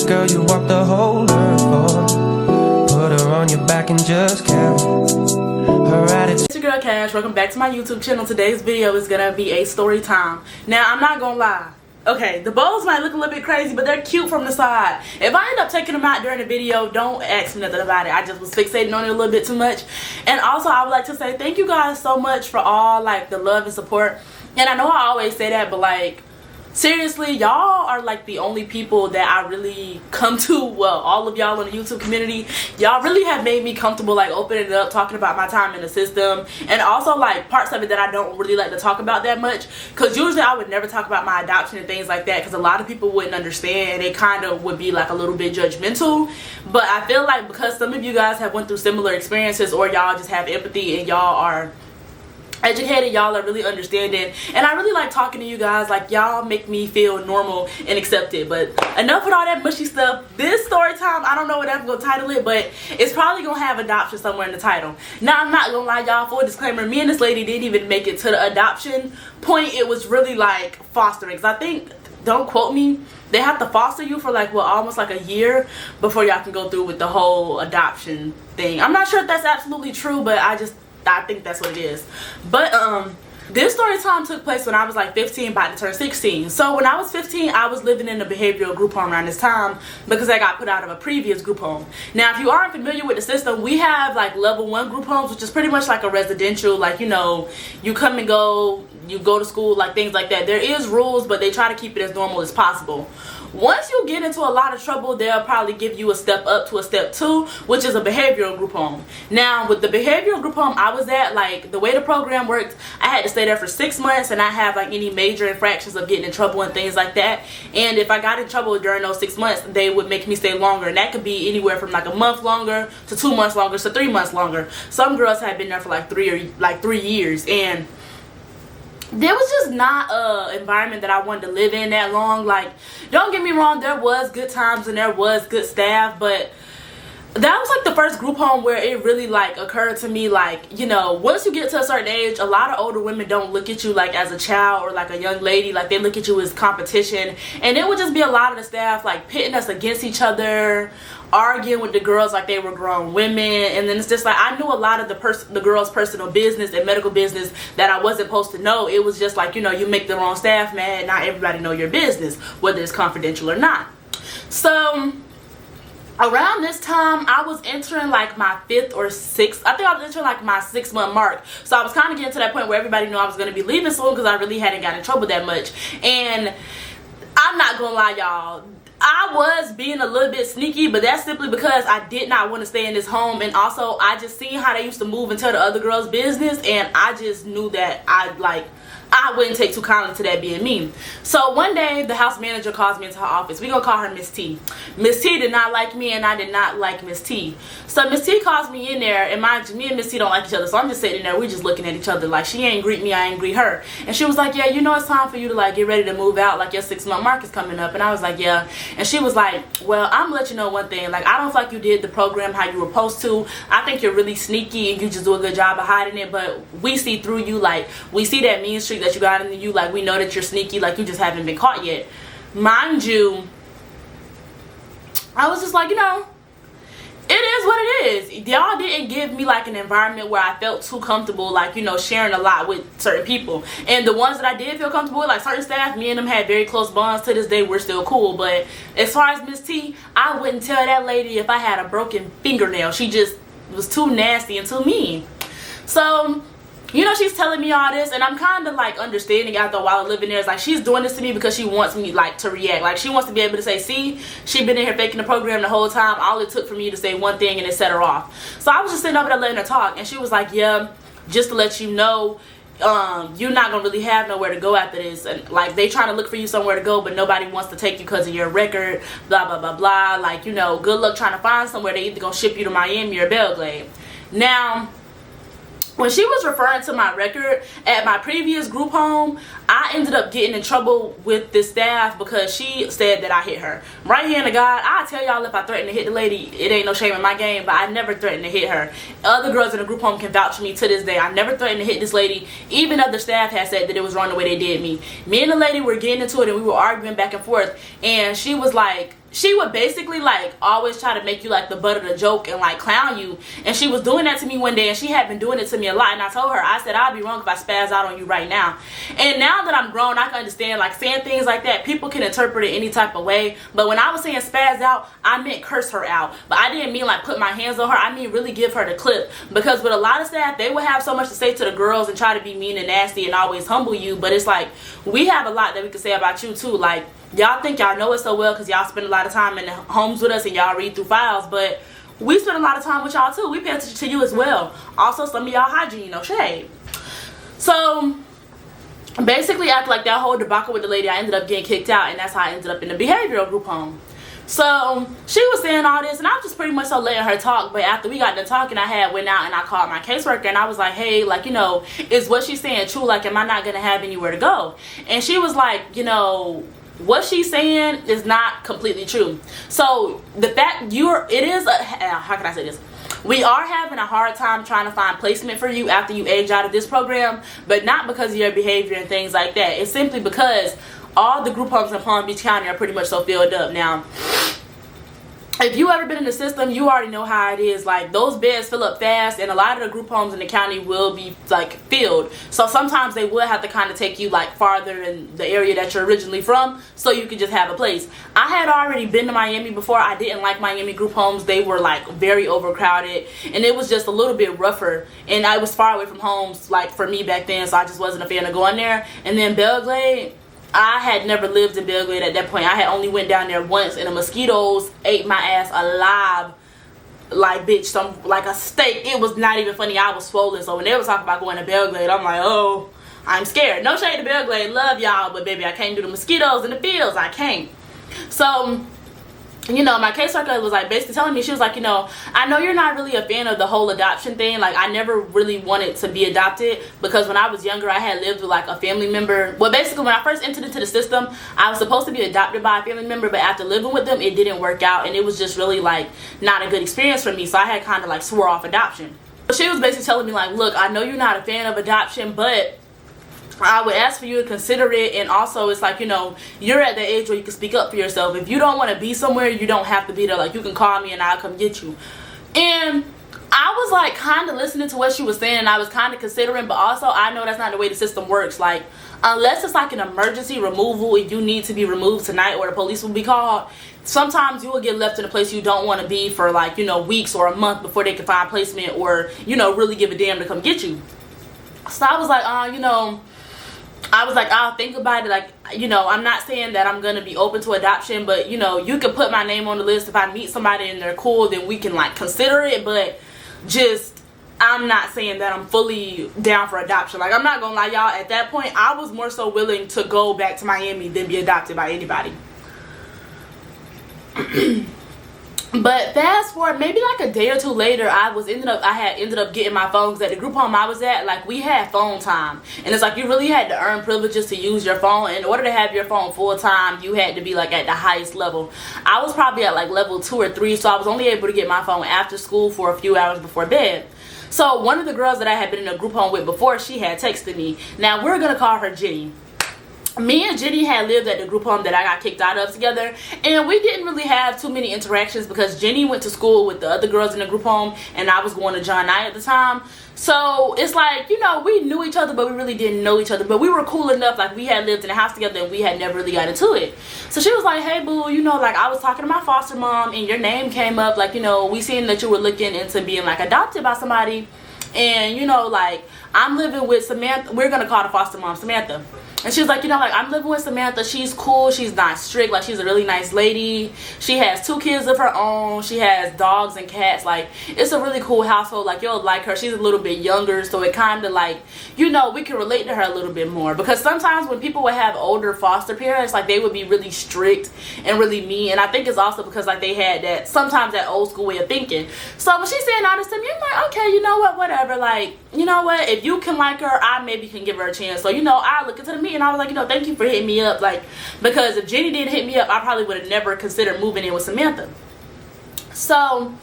This girl you walk the whole earth for. Put her on your back and just carry her attitude. It's your girl Cash. Welcome back to my YouTube channel. Today's video is gonna be a story time. Now I'm not gonna lie. Okay, the bows might look a little bit crazy, but they're cute from the side. If I end up taking them out during the video, don't ask me nothing about it. I just was fixating on it a little bit too much. And also, I would like to say thank you guys so much for all like the love and support. And I know I always say that, but like seriously, y'all are like the only people that I really come to. Well, all of y'all in the YouTube community, y'all really have made me comfortable like opening it up, talking about my time in the system, and also like parts of it that I don't really like to talk about that much, because usually I would never talk about my adoption and things like that, because a lot of people wouldn't understand. They kind of would be like a little bit judgmental. But I feel like because some of you guys have went through similar experiences, or y'all just have empathy and y'all are educated, y'all are really understanding, and I really like talking to you guys. Like, y'all make me feel normal and accepted. But enough with all that mushy stuff. This story time, I don't know what I'm gonna title it, but it's probably gonna have adoption somewhere in the title. Now I'm not gonna lie, y'all, full disclaimer, me and this lady didn't even make it to the adoption point. It was really like fostering, because I think, don't quote me, they have to foster you for like, well, almost like a year before y'all can go through with the whole adoption thing. I'm not sure if that's absolutely true, but I think that's what it is. But this story time took place when I was like 15, about to turn 16. So when I was 15, I was living in a behavioral group home around this time, because I got put out of a previous group home. Now, if you aren't familiar with the system, we have like level 1 group homes, which is pretty much like a residential, like, you know, you come and go, you go to school, like things like that. There is rules, but they try to keep it as normal as possible. Once you get into a lot of trouble, they'll probably give you a step up to a step 2, which is a behavioral group home. Now, with the behavioral group home I was at, like the way the program worked, I had to stay there for 6 months and not have like any major infractions of getting in trouble and things like that. And if I got in trouble during those 6 months, they would make me stay longer, and that could be anywhere from like a month longer to 2 months longer to 3 months longer. Some girls had been there for like 3 years, and there was just not a environment that I wanted to live in that long. Like, don't get me wrong, there was good times and there was good staff, but that was like the first group home where it really like occurred to me, like, you know, once you get to a certain age, a lot of older women don't look at you like as a child or like a young lady. Like, they look at you as competition, and it would just be a lot of the staff like pitting us against each other, arguing with the girls like they were grown women. And then it's just like, I knew a lot of the girls' personal business and medical business that I wasn't supposed to know. It was just like, you know, you make the wrong staff mad, not everybody know your business, whether it's confidential or not. So around this time, I was entering like my 5th or 6th. I think I was entering like my 6-month mark. So I was kind of getting to that point where everybody knew I was going to be leaving soon, because I really hadn't gotten in trouble that much. And I'm not going to lie, y'all, I was being a little bit sneaky, but that's simply because I did not want to stay in this home. And also, I just seen how they used to move and tell the other girls' business, and I just knew that I wouldn't take too kindly to that being me. So one day, the house manager calls me into her office. We're gonna call her Miss T. Miss T did not like me, and I did not like Miss T. So Miss T calls me in there, and mind you, me and Miss T don't like each other. So I'm just sitting there, we're just looking at each other like, she ain't greet me, I ain't greet her. And she was like, yeah, you know, it's time for you to like get ready to move out. Like, your 6-month mark is coming up. And I was like, yeah. And she was like, well, I'm gonna let you know one thing. Like, I don't feel like you did the program how you were supposed to. I think you're really sneaky and you just do a good job of hiding it. But we see through you. Like, we see that mean streak that you got in you. Like, we know that you're sneaky. Like, you just haven't been caught yet. Mind you, I was just like, you know, it is what it is. Y'all didn't give me like an environment where I felt too comfortable, like, you know, sharing a lot with certain people. And the ones that I did feel comfortable with, like certain staff, me and them had very close bonds. To this day, we're still cool. But as far as Miss T, I wouldn't tell that lady if I had a broken fingernail. She just was too nasty and too mean. So, you know, she's telling me all this, and I'm kind of like understanding after a while of living there. It's like, she's doing this to me because she wants me like to react. Like, she wants to be able to say, see, she been in here faking the program the whole time. All it took for me to say one thing and it set her off. So I was just sitting over there letting her talk, and she was like, yeah, just to let you know, you're not gonna really have nowhere to go after this. And like, they trying to look for you somewhere to go, but nobody wants to take you because of your record, blah blah blah blah. Like, you know, good luck trying to find somewhere. They either gonna ship you to Miami or Belgrade. Now, when she was referring to my record at my previous group home, I ended up getting in trouble with the staff because she said that I hit her. Right here in the God, I tell y'all, if I threaten to hit the lady, it ain't no shame in my game, but I never threatened to hit her. Other girls in the group home can vouch for me to this day. I never threatened to hit this lady. Even other staff had said that it was wrong the way they did me. Me and the lady were getting into it, and we were arguing back and forth, and she was like, she would basically like always try to make you like the butt of the joke and like clown you. And she was doing that to me one day, and she had been doing it to me a lot. And I told her, I said, I'd be wrong if I spaz out on you right now. And now that I'm grown, I can understand like saying things like that, people can interpret it any type of way. But when I was saying spaz out, I meant curse her out. But I didn't mean like put my hands on her. I mean really give her the clip. Because with a lot of staff, they would have so much to say to the girls and try to be mean and nasty and always humble you. But it's like, we have a lot that we can say about you too. Like, y'all think y'all know it so well because y'all spend a lot of time in the homes with us and y'all read through files, but we spend a lot of time with y'all too. We pay attention to you as well. Also, some of y'all hygiene, no shade. So basically, after like that whole debacle with the lady, I ended up getting kicked out, and that's how I ended up in the behavioral group home. So she was saying all this, and I was just pretty much so letting her talk. But after we got done talking, I went out and I called my caseworker, and I was like, hey, like, you know, is what she's saying true? Like, am I not gonna have anywhere to go? And she was like, you know, what she's saying is not completely true. So the fact how can I say this? We are having a hard time trying to find placement for you after you age out of this program, but not because of your behavior and things like that. It's simply because all the group homes in Palm Beach County are pretty much so filled up now. If you ever been in the system, you already know how it is. Like, those beds fill up fast, and a lot of the group homes in the county will be like filled. So sometimes they will have to kind of take you like farther in the area that you're originally from, so you can just have a place. I had already been to Miami before. I didn't like Miami group homes. They were like very overcrowded, and it was just a little bit rougher. And I was far away from homes, like for me back then, so I just wasn't a fan of going there. And then Belgrade, I had never lived in Belgrade at that point. I had only went down there once, and the mosquitoes ate my ass alive, like, bitch, like a steak. It was not even funny. I was swollen. So when they were talking about going to Belgrade, I'm like, oh, I'm scared. No shade to Belgrade, love y'all, but baby, I can't do the mosquitoes in the fields. I can't. So, you know, my caseworker was like basically telling me, she was like, you know, I know you're not really a fan of the whole adoption thing. Like, I never really wanted to be adopted because when I was younger, I had lived with like a family member. Well, basically, when I first entered into the system, I was supposed to be adopted by a family member, but after living with them, it didn't work out, and it was just really like not a good experience for me. So I had kind of like swore off adoption. But she was basically telling me like, look, I know you're not a fan of adoption, but I would ask for you to consider it. And also, it's like, you know, you're at the age where you can speak up for yourself. If you don't want to be somewhere, you don't have to be there. Like, you can call me and I'll come get you. And I was like kind of listening to what she was saying, and I was kind of considering, but also I know that's not the way the system works. Like, unless it's like an emergency removal and you need to be removed tonight or the police will be called, sometimes you will get left in a place you don't want to be for like, you know, weeks or a month before they can find placement or, you know, really give a damn to come get you. So I was like, you know, I'll think about it. Like, you know, I'm not saying that I'm going to be open to adoption, but, you know, you can put my name on the list. If I meet somebody and they're cool, then we can, like, consider it. But just, I'm not saying that I'm fully down for adoption. Like, I'm not going to lie, y'all. At that point, I was more so willing to go back to Miami than be adopted by anybody. But fast forward, maybe like a day or two later, I had ended up getting my phone, because at the group home I was at, like, we had phone time, and it's like you really had to earn privileges to use your phone. In order to have your phone full time, you had to be like at the highest level. I was probably at like level 2 or 3, so I was only able to get my phone after school for a few hours before bed. So one of the girls that I had been in a group home with before, she had texted me. Now we're gonna call her Jenny. Me and Jenny had lived at the group home that I got kicked out of together, and we didn't really have too many interactions because Jenny went to school with the other girls in the group home, and I was going to John I at the time. So it's like, you know, we knew each other, but we really didn't know each other. But we were cool enough, like we had lived in a house together and we had never really got into it. So she was like, hey boo, you know, like I was talking to my foster mom and your name came up, like, you know, we seen that you were looking into being like adopted by somebody, and, you know, like, I'm living with Samantha. We're gonna call the foster mom Samantha. And she was like, you know, like, I'm living with Samantha. She's cool. She's not strict. Like, she's a really nice lady. She has 2 kids of her own. She has dogs and cats. Like, it's a really cool household. Like, you'll like her. She's a little bit younger, so it kind of like, you know, we can relate to her a little bit more. Because sometimes when people would have older foster parents, like, they would be really strict and really mean. And I think it's also because, like, they had that, sometimes that old school way of thinking. So when she's saying all this to me, I'm like, okay, you know what, whatever. Like, you know what, if you can like her, I maybe can give her a chance. So, you know, I look into the meeting, and I was like, you know, thank you for hitting me up. Like, because if Jenny didn't hit me up, I probably would have never considered moving in with Samantha. So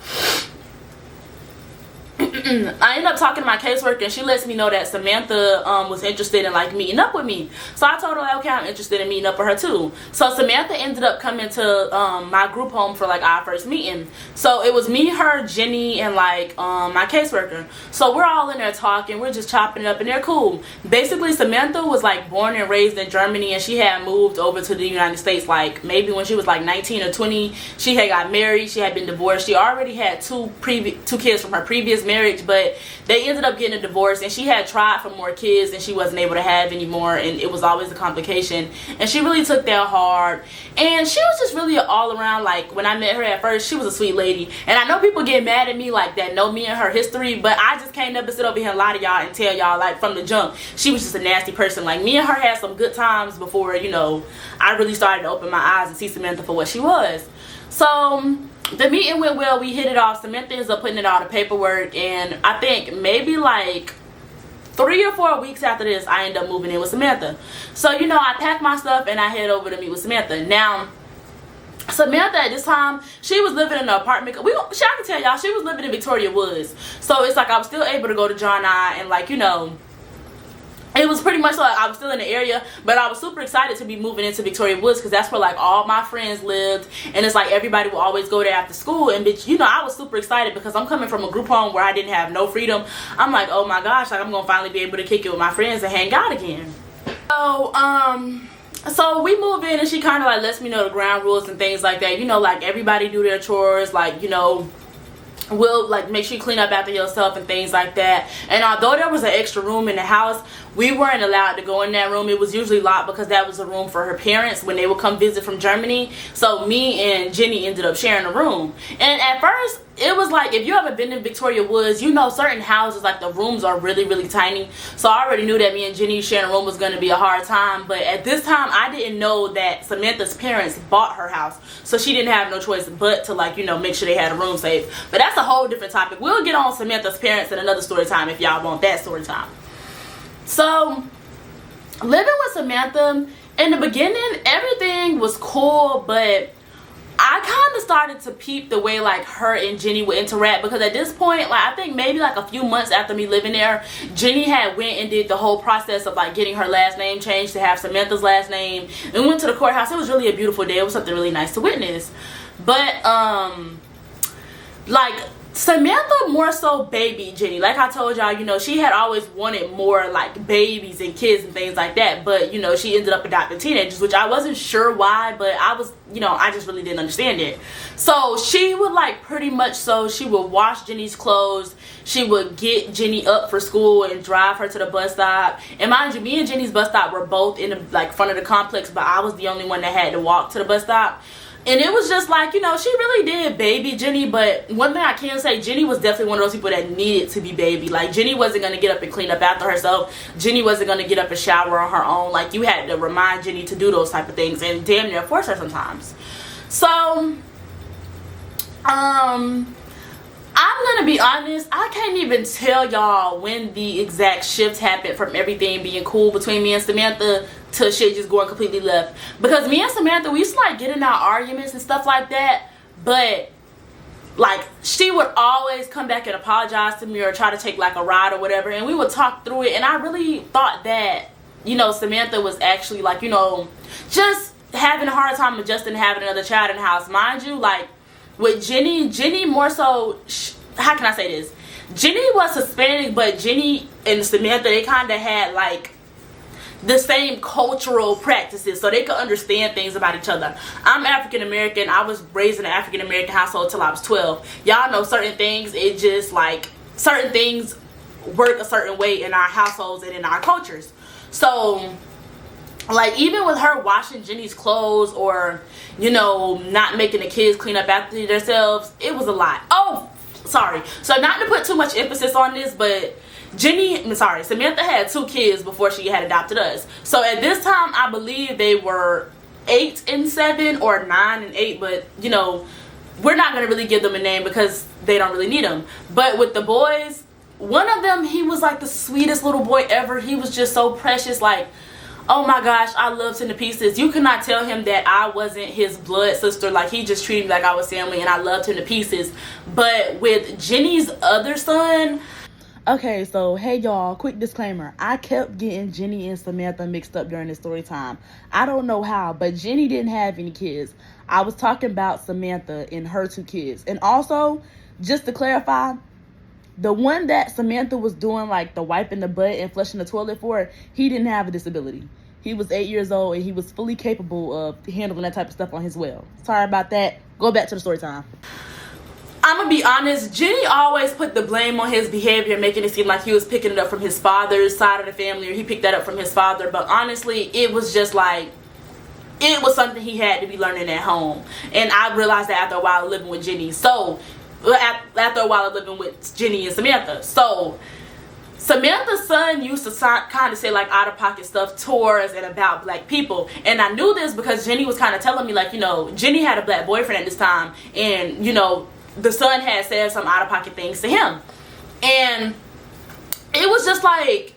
I ended up talking to my caseworker, and she lets me know that Samantha was interested in like meeting up with me. So I told her like, okay, I'm interested in meeting up with her too. So Samantha ended up coming to my group home for like our first meeting. So it was me, her, Jenny, and like my caseworker. So we're all in there talking, we're just chopping it up, and they're cool. Basically, Samantha was like born and raised in Germany, and she had moved over to the United States like maybe when she was like 19 or 20. She had got married, she had been divorced. She already had two kids from her previous marriage, but they ended up getting a divorce, and she had tried for more kids and she wasn't able to have anymore, and it was always a complication, and she really took that hard. And she was just really all around, like when I met her at first, she was a sweet lady. And I know people get mad at me like that know me and her history, but I just can't never sit over here and lie to y'all and tell y'all like from the jump she was just a nasty person. Like me and her had some good times before, you know, I really started to open my eyes and see Samantha for what she was. So the meeting went well, we hit it off. Samantha ends up putting in all the paperwork, and I think maybe like 3 or 4 weeks after this, I end up moving in with Samantha. So, you know, I pack my stuff and I head over to meet with Samantha. Now, Samantha at this time, she was living in an apartment. I can tell y'all, she was living in Victoria Woods. So it's like I was still able to go to John I, and like, you know, it was pretty much like I was still in the area, but I was super excited to be moving into Victoria Woods because that's where like all my friends lived, and it's like everybody would always go there after school. And bitch, you know, I was super excited because I'm coming from a group home where I didn't have no freedom. I'm like, oh my gosh, like I'm gonna finally be able to kick it with my friends and hang out again. So we move in, and she kind of like lets me know the ground rules and things like that. You know, like everybody do their chores, like, you know, will like make sure you clean up after yourself and things like that. And although there was an extra room in the house, we weren't allowed to go in that room. It was usually locked because that was a room for her parents when they would come visit from Germany. So me and Jenny ended up sharing a room. And at first it was like, if you ever been in Victoria Woods, you know certain houses like the rooms are really, really tiny. So I already knew that me and Jenny sharing a room was going to be a hard time. But at this time, I didn't know that Samantha's parents bought her house, so she didn't have no choice but to like, you know, make sure they had a room safe. But that's a whole different topic. We'll get on Samantha's parents in another story time if y'all want that story time. So living with Samantha, in the beginning everything was cool, but I kind of started to peep the way like her and Jenny would interact, because at this point, like I think maybe like a few months after me living there, Jenny had went and did the whole process of like getting her last name changed to have Samantha's last name, and went to the courthouse. It was really a beautiful day. It was something really nice to witness. But like Samantha more so baby Jenny. Like I told y'all, you know, she had always wanted more like babies and kids and things like that, but you know, she ended up adopting teenagers, which I wasn't sure why, but I was, you know, I just really didn't understand it. So she would like pretty much, so she would wash Jenny's clothes, she would get Jenny up for school and drive her to the bus stop. And mind you, me and Jenny's bus stop were both in the like front of the complex, but I was the only one that had to walk to the bus stop. And it was just like, you know, she really did baby Jenny. But one thing I can say, Jenny was definitely one of those people that needed to be baby. Like, Jenny wasn't going to get up and clean up after herself. Jenny wasn't going to get up and shower on her own. Like, you had to remind Jenny to do those type of things and damn near force her sometimes. So, I'm gonna be honest, I can't even tell y'all when the exact shift happened from everything being cool between me and Samantha to shit just going completely left. Because me and Samantha, we used to like get in our arguments and stuff like that, but like she would always come back and apologize to me or try to take like a ride or whatever, and we would talk through it. And I really thought that, you know, Samantha was actually like, you know, just having a hard time adjusting to having another child in the house. Mind you, like with Jenny more so, how can I say this? Jenny was Hispanic, but Jenny and Samantha, they kind of had like the same cultural practices, so they could understand things about each other. I'm African American. I was raised in an African American household till I was 12. Y'all know certain things, it just like certain things work a certain way in our households and in our cultures. So like even with her washing Jenny's clothes or, you know, not making the kids clean up after themselves, it was a lot. Oh, sorry. So not to put too much emphasis on this, but Samantha had 2 kids before she had adopted us. So at this time, I believe they were 8 and 7 or 9 and 8, but you know, we're not going to really give them a name because they don't really need them. But with the boys, one of them, he was like the sweetest little boy ever. He was just so precious. Like, oh my gosh, I loved him to pieces. You could not tell him that I wasn't his blood sister. Like, he just treated me like I was family, and I loved him to pieces. But with Jenny's other son, okay, so hey y'all, quick disclaimer. I kept getting Jenny and Samantha mixed up during this story time. I don't know how, but Jenny didn't have any kids. I was talking about Samantha and her 2 kids. And also, just to clarify, the one that Samantha was doing like the wiping the butt and flushing the toilet for, he didn't have a disability. He was 8 years old and he was fully capable of handling that type of stuff on his well. Sorry about that. Go back to the story time. I'm gonna be honest, Jenny always put the blame on his behavior, making it seem like he was picking it up from his father's side of the family, or he picked that up from his father. But honestly, it was just like, it was something he had to be learning at home. And I realized that after a while living with Jenny. So, after a while of living with Jenny and Samantha. So, Samantha's son used to kind of say like out-of-pocket stuff towards and about black people. And I knew this because Jenny was kind of telling me, like, you know, Jenny had a black boyfriend at this time. And, you know, the son had said some out-of-pocket things to him. And it was just like,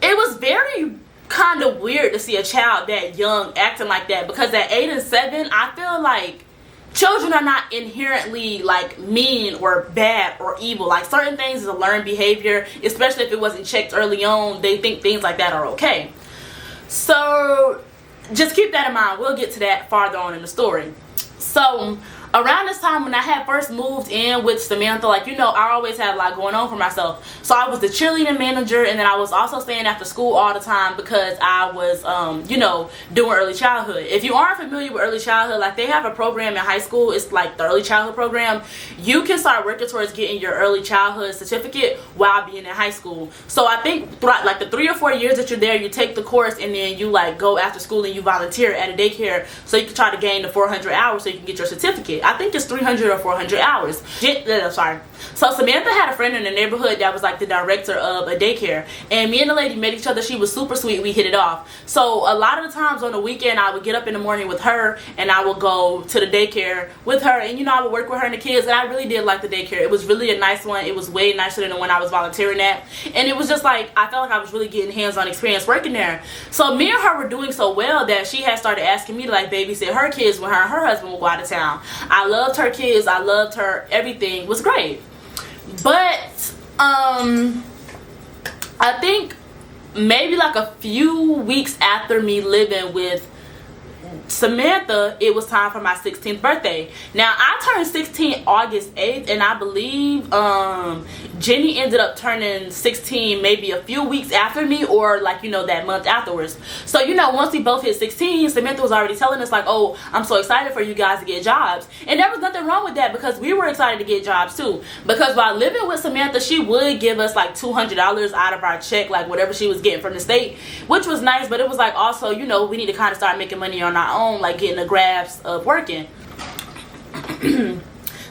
it was very kind of weird to see a child that young acting like that. Because at 8 and 7, I feel like children are not inherently like mean or bad or evil. Like, certain things is a learned behavior, especially if it wasn't checked early on. They think things like that are okay. So just keep that in mind. We'll get to that farther on in the story. So around this time when I had first moved in with Samantha, like, you know, I always had a lot going on for myself. So I was the cheerleading manager, and then I was also staying after school all the time because I was, you know, doing early childhood. If you aren't familiar with early childhood, like, they have a program in high school. It's like the early childhood program. You can start working towards getting your early childhood certificate while being in high school. So I think throughout like the 3 or 4 years that you're there, you take the course, and then you like go after school and you volunteer at a daycare so you can try to gain the 400 hours so you can get your certificate. I think it's 300 or 400 hours. Sorry. So Samantha had a friend in the neighborhood that was like the director of a daycare, and me and the lady met each other. She was super sweet. We hit it off. So a lot of the times on the weekend, I would get up in the morning with her, and I would go to the daycare with her, and, you know, I would work with her and the kids. And I really did like the daycare. It was really a nice one. It was way nicer than the one I was volunteering at, and it was just like, I felt like I was really getting hands-on experience working there. So me and her were doing so well that she had started asking me to like babysit her kids when her and her husband would go out of town. I loved her kids. I loved her. Everything was great. But I think maybe like a few weeks after me living with Samantha, it was time for my 16th birthday. Now, I turned 16 August 8th, and I believe Jenny ended up turning 16 maybe a few weeks after me, or like, you know, that month afterwards. So, you know, once we both hit 16, Samantha was already telling us like, oh, I'm so excited for you guys to get jobs. And there was nothing wrong with that, because we were excited to get jobs too. Because while living with Samantha, she would give us like $200 out of our check, like whatever she was getting from the state, which was nice. But it was like, also, you know, we need to kind of start making money on our own, like getting a grasp of working.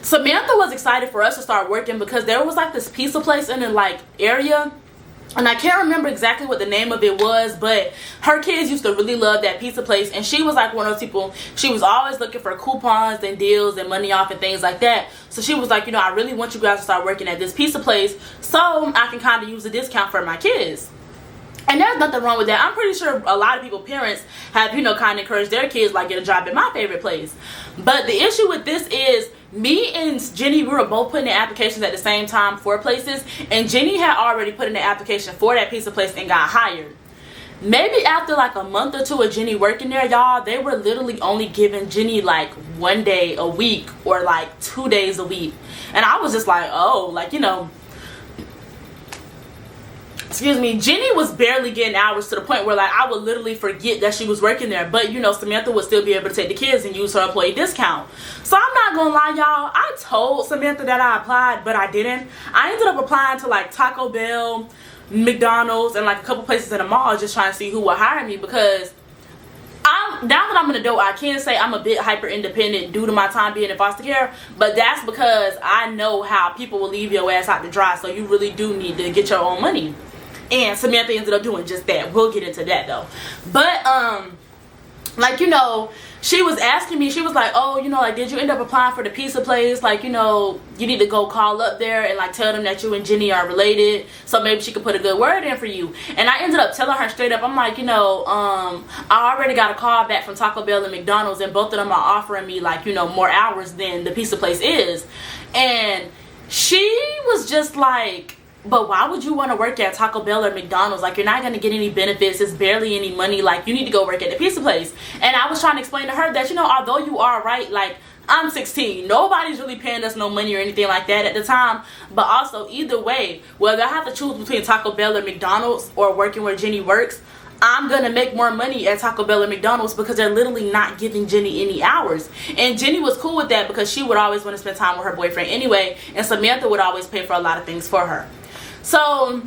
Samantha was excited for us to start working because there was like this pizza place in the like area, and I can't remember exactly what the name of it was, but her kids used to really love that pizza place, and she was like one of those people, she was always looking for coupons and deals and money off and things like that. So she was like, you know, I really want you guys to start working at this pizza place so I can kind of use a discount for my kids. And there's nothing wrong with that. I'm pretty sure a lot of people, parents, have, you know, kind of encouraged their kids, like, get a job at my favorite place. But the issue with this is, me and Jenny, we were both putting in applications at the same time for places. And Jenny had already put in the application for that pizza place and got hired. Maybe after like a month or two of Jenny working there, y'all, they were literally only giving Jenny like 1 day a week or like 2 days a week. And I was just like, oh, like, you know, excuse me, Jenny was barely getting hours to the point where like I would literally forget that she was working there. But, you know, Samantha would still be able to take the kids and use her employee discount. So I'm not gonna lie, y'all, I told Samantha that I applied, but I didn't. I ended up applying to like Taco Bell, McDonald's, and like a couple places in the mall, just trying to see who would hire me. Because now that I'm an adult, I can say I'm a bit hyper independent due to my time being in foster care, but that's because I know how people will leave your ass out to dry. So you really do need to get your own money. And Samantha ended up doing just that. We'll get into that though. But like, you know, she was asking me, she was like, oh, you know, like, did you end up applying for the pizza place? Like, you know, you need to go call up there and like tell them that you and Jenny are related, so maybe she could put a good word in for you. And I ended up telling her straight up, I'm like, you know, I already got a call back from Taco Bell and McDonald's, and both of them are offering me like, you know, more hours than the pizza place is. And she was just like, but why would you want to work at Taco Bell or McDonald's? Like, you're not going to get any benefits. It's barely any money. Like, you need to go work at the pizza place. And I was trying to explain to her that, you know, although you are right, like, I'm 16. Nobody's really paying us no money or anything like that at the time. But also, either way, whether I have to choose between Taco Bell or McDonald's or working where Jenny works, I'm going to make more money at Taco Bell or McDonald's because they're literally not giving Jenny any hours. And Jenny was cool with that because she would always want to spend time with her boyfriend anyway. And Samantha would always pay for a lot of things for her. So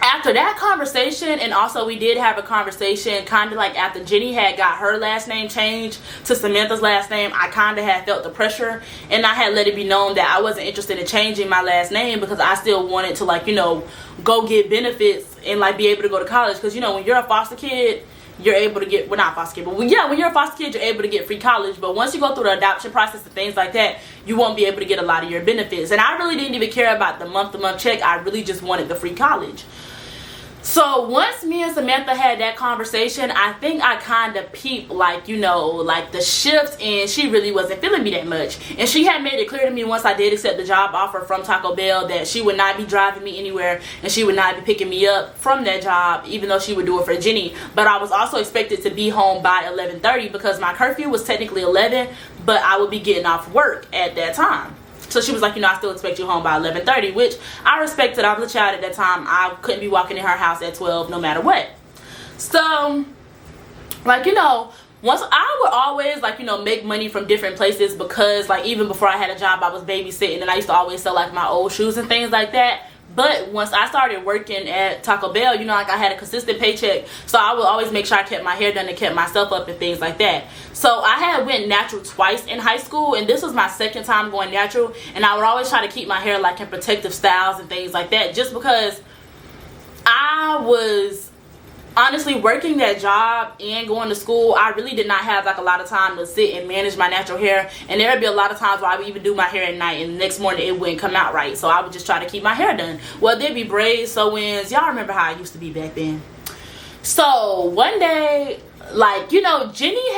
after that conversation, and also we did have a conversation kind of like after Jenny had got her last name changed to Samantha's last name, I kind of had felt the pressure, and I had let it be known that I wasn't interested in changing my last name because I still wanted to, like, you know, go get benefits and like be able to go to college. Because, you know, when you're a foster kid, you're able to get, well, not foster kid, but when you're a foster kid, you're able to get free college. But once you go through the adoption process and things like that, you won't be able to get a lot of your benefits. And I really didn't even care about the month-to-month check. I really just wanted the free college. So once me and Samantha had that conversation, I think I kind of peeped, like, you know, like the shift, and she really wasn't feeling me that much. And she had made it clear to me once I did accept the job offer from Taco Bell that she would not be driving me anywhere, and she would not be picking me up from that job, even though she would do it for Jenny. But I was also expected to be home by 11:30 because my curfew was technically 11, but I would be getting off work at that time. So she was like, you know, I still expect you home by 11:30, which I respected. I was a child at that time. I couldn't be walking in her house at 12 no matter what. So, like, you know, once I would always, like, you know, make money from different places because, like, even before I had a job, I was babysitting, and I used to always sell, like, my old shoes and things like that. But once I started working at Taco Bell, you know, like, I had a consistent paycheck, so I would always make sure I kept my hair done and kept myself up and things like that. So I had went natural twice in high school, and this was my second time going natural, and I would always try to keep my hair like in protective styles and things like that, just because I was honestly working that job and going to school. I really did not have like a lot of time to sit and manage my natural hair, and there would be a lot of times where I would even do my hair at night and the next morning it wouldn't come out right. So I would just try to keep my hair done. Well, there'd be braids, sew-ins. Y'all remember how I used to be back then. So one day, like, you know, Samantha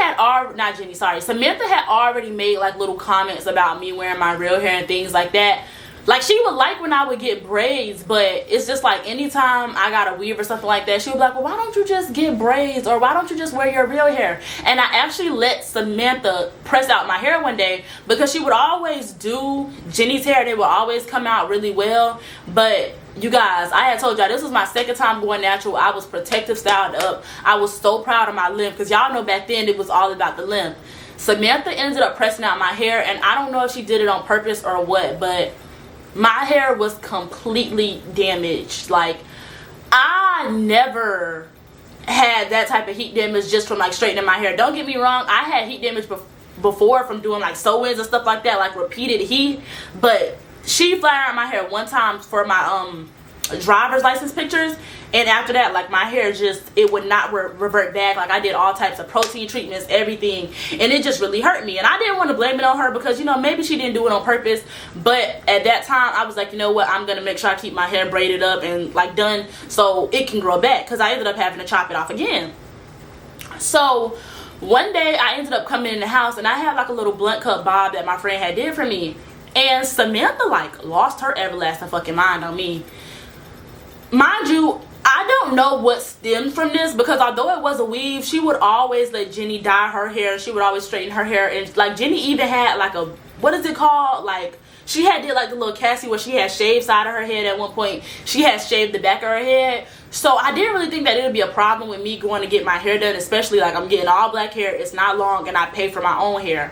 had already made like little comments about me wearing my real hair and things like that. Like, she would like when I would get braids, but it's just like anytime I got a weave or something like that, she would be like, well, why don't you just get braids, or why don't you just wear your real hair? And I actually let Samantha press out my hair one day because she would always do Jenny's hair. They would always come out really well. But you guys, I had told y'all this was my second time going natural. I was protective styled up. I was so proud of my length because y'all know back then it was all about the length. Samantha ended up pressing out my hair, and I don't know if she did it on purpose or what, but my hair was completely damaged. Like, I never had that type of heat damage just from like straightening my hair. Don't get me wrong, I had heat damage before from doing like sew-ins and stuff like that, like repeated heat. But she flat ironed my hair one time for my driver's license pictures, and after that, like, my hair just, it would not revert back. Like, I did all types of protein treatments, everything, and it just really hurt me. And I didn't want to blame it on her because, you know, maybe she didn't do it on purpose, but at that time I was like, you know what, I'm gonna make sure I keep my hair braided up and like done so it can grow back, because I ended up having to chop it off again. So one day I ended up coming in the house, and I had like a little blunt cut bob that my friend had did for me, and Samantha like lost her everlasting fucking mind on me. Mind you, I don't know what stemmed from this, because although it was a weave, she would always let Jenny dye her hair. She would always straighten her hair, and like Jenny even had like a, what is it called, like, she had did like the little Cassie where she had shaved side of her head at one point. She had shaved the back of her head. So I didn't really think that it would be a problem with me going to get my hair done, especially like I'm getting all black hair, it's not long, and I pay for my own hair.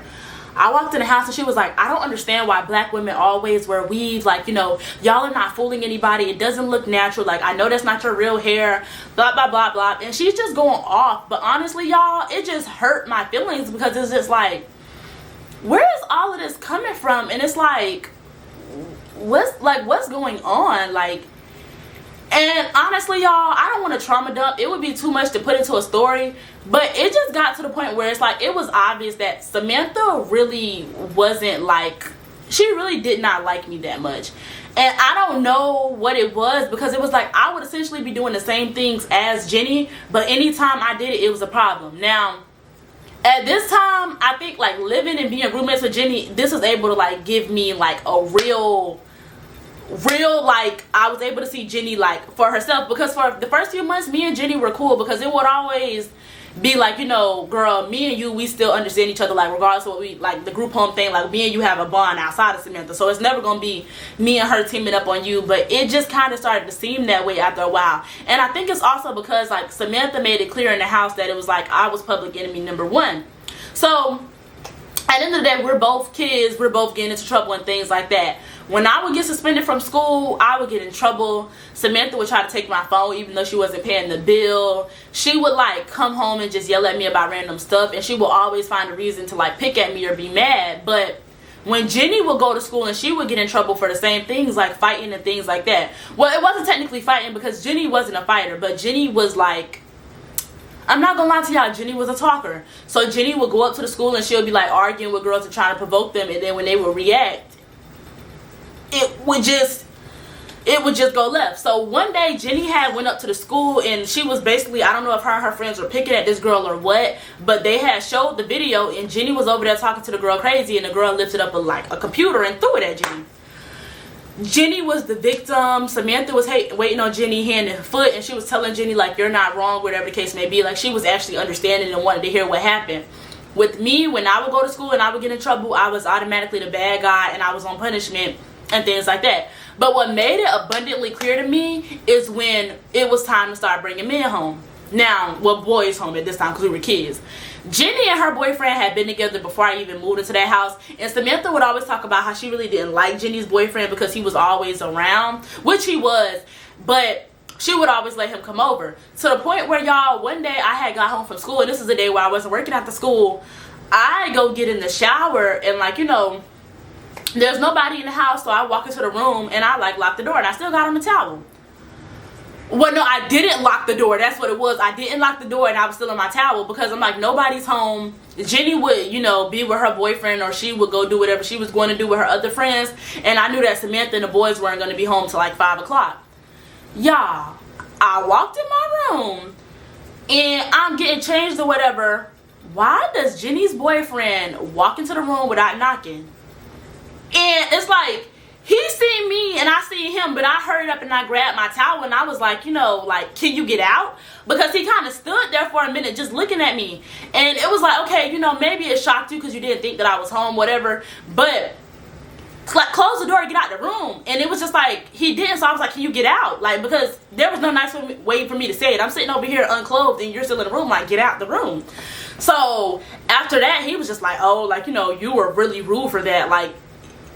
I walked in the house and she was like, I don't understand why black women always wear weaves. Like, you know, y'all are not fooling anybody. It doesn't look natural. Like, I know that's not your real hair. Blah, blah, blah, blah. And she's just going off. But honestly, y'all, it just hurt my feelings, because it's just like, where is all of this coming from? And it's like, what's going on? Like, And honestly, y'all, I don't want to trauma dump. It would be too much to put into a story. But it just got to the point where it's like, it was obvious that Samantha really wasn't like, she really did not like me that much. And I don't know what it was, because it was like I would essentially be doing the same things as Jenny, but anytime I did it, it was a problem. Now, at this time, I think like living and being roommates with Jenny, this was able to like give me like a real like, I was able to see Jenny like for herself, because for the first few months me and Jenny were cool, because it would always be like, you know, girl, me and you, we still understand each other, like regardless of what we like, the group home thing, like me and you have a bond outside of Samantha, so it's never gonna be me and her teaming up on you. But it just kind of started to seem that way after a while. And I think it's also because like Samantha made it clear in the house that it was like I was public enemy number one. So at the end of the day, we're both kids, we're both getting into trouble and things like that. When I would get suspended from school, I would get in trouble. Samantha would try to take my phone even though she wasn't paying the bill. She would like come home and just yell at me about random stuff, and she would always find a reason to like pick at me or be mad. But when Jenny would go to school and she would get in trouble for the same things, like fighting and things like that. Well, it wasn't technically fighting because Jenny wasn't a fighter, but Jenny was like, I'm not gonna lie to y'all, Jenny was a talker. So Jenny would go up to the school and she'll be like arguing with girls and trying to provoke them, and then when they would react, it would just go left. So one day Jenny had went up to the school, and she was basically, I don't know if her and her friends were picking at this girl or what, but they had showed the video, and Jenny was over there talking to the girl crazy, and the girl lifted up a computer and threw it at Jenny. Jenny was the victim. Samantha was waiting on Jenny hand and foot, and she was telling Jenny like, you're not wrong, whatever the case may be. Like, she was actually understanding and wanted to hear what happened. With me, when I would go to school and I would get in trouble, I was automatically the bad guy and I was on punishment and things like that. But what made it abundantly clear to me is when it was time to start bringing men home. Now, well, boys home at this time because we were kids. Jenny and her boyfriend had been together before I even moved into that house, and Samantha would always talk about how she really didn't like Jenny's boyfriend because he was always around, which he was, but she would always let him come over. To the point where, y'all, one day I had got home from school, and this is a day where I wasn't working after school. I go get in the shower, and like, you know, there's nobody in the house, so I walk into the room and I like lock the door, and I still got on the towel. Well, no, I didn't lock the door. That's what it was. I didn't lock the door and I was still in my towel because I'm like, nobody's home. Jenny would, you know, be with her boyfriend, or she would go do whatever she was going to do with her other friends. And I knew that Samantha and the boys weren't going to be home till like 5 o'clock. Y'all, I walked in my room and I'm getting changed or whatever. Why does Jenny's boyfriend walk into the room without knocking? And it's like, he seen me and I seen him, but I hurried up and I grabbed my towel and I was like, you know, like, can you get out? Because he kind of stood there for a minute just looking at me. And it was like, okay, you know, maybe it shocked you because you didn't think that I was home, whatever. But like, close the door and get out the room. And it was just like, he didn't. So I was like, can you get out? Like, because there was no nice way for me to say it. I'm sitting over here unclothed and you're still in the room. Like, get out the room. So after that, he was just like, oh, like, you know, you were really rude for that. Like,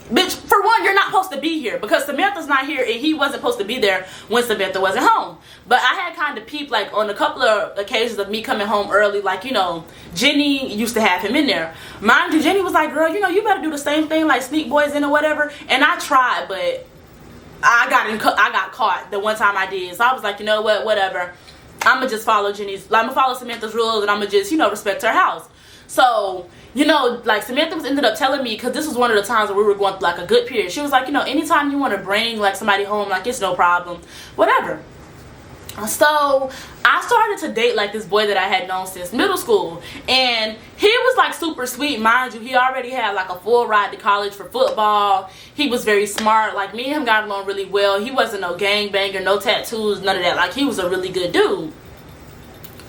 bitch, for one, you're not supposed to be here because Samantha's not here and he wasn't supposed to be there when Samantha wasn't home. But I had kind of peeped, like, on a couple of occasions of me coming home early, like, you know, Jenny used to have him in there. Mind you, Jenny was like, girl, you know, you better do the same thing, like sneak boys in or whatever. And I tried, but I got caught the one time I did. So I was like, you know what, whatever. I'm going to just follow Jenny's, like, I'm going to follow Samantha's rules, and I'm going to just, you know, respect her house. So, you know, like, Samantha ended up telling me, because this was one of the times where we were going through like a good period. She was like, you know, anytime you want to bring like somebody home, like, it's no problem, whatever. So I started to date like this boy that I had known since middle school, and he was like super sweet. Mind you, he already had like a full ride to college for football. He was very smart. Like, me and him got along really well. He wasn't no gangbanger, no tattoos, none of that. Like, he was a really good dude.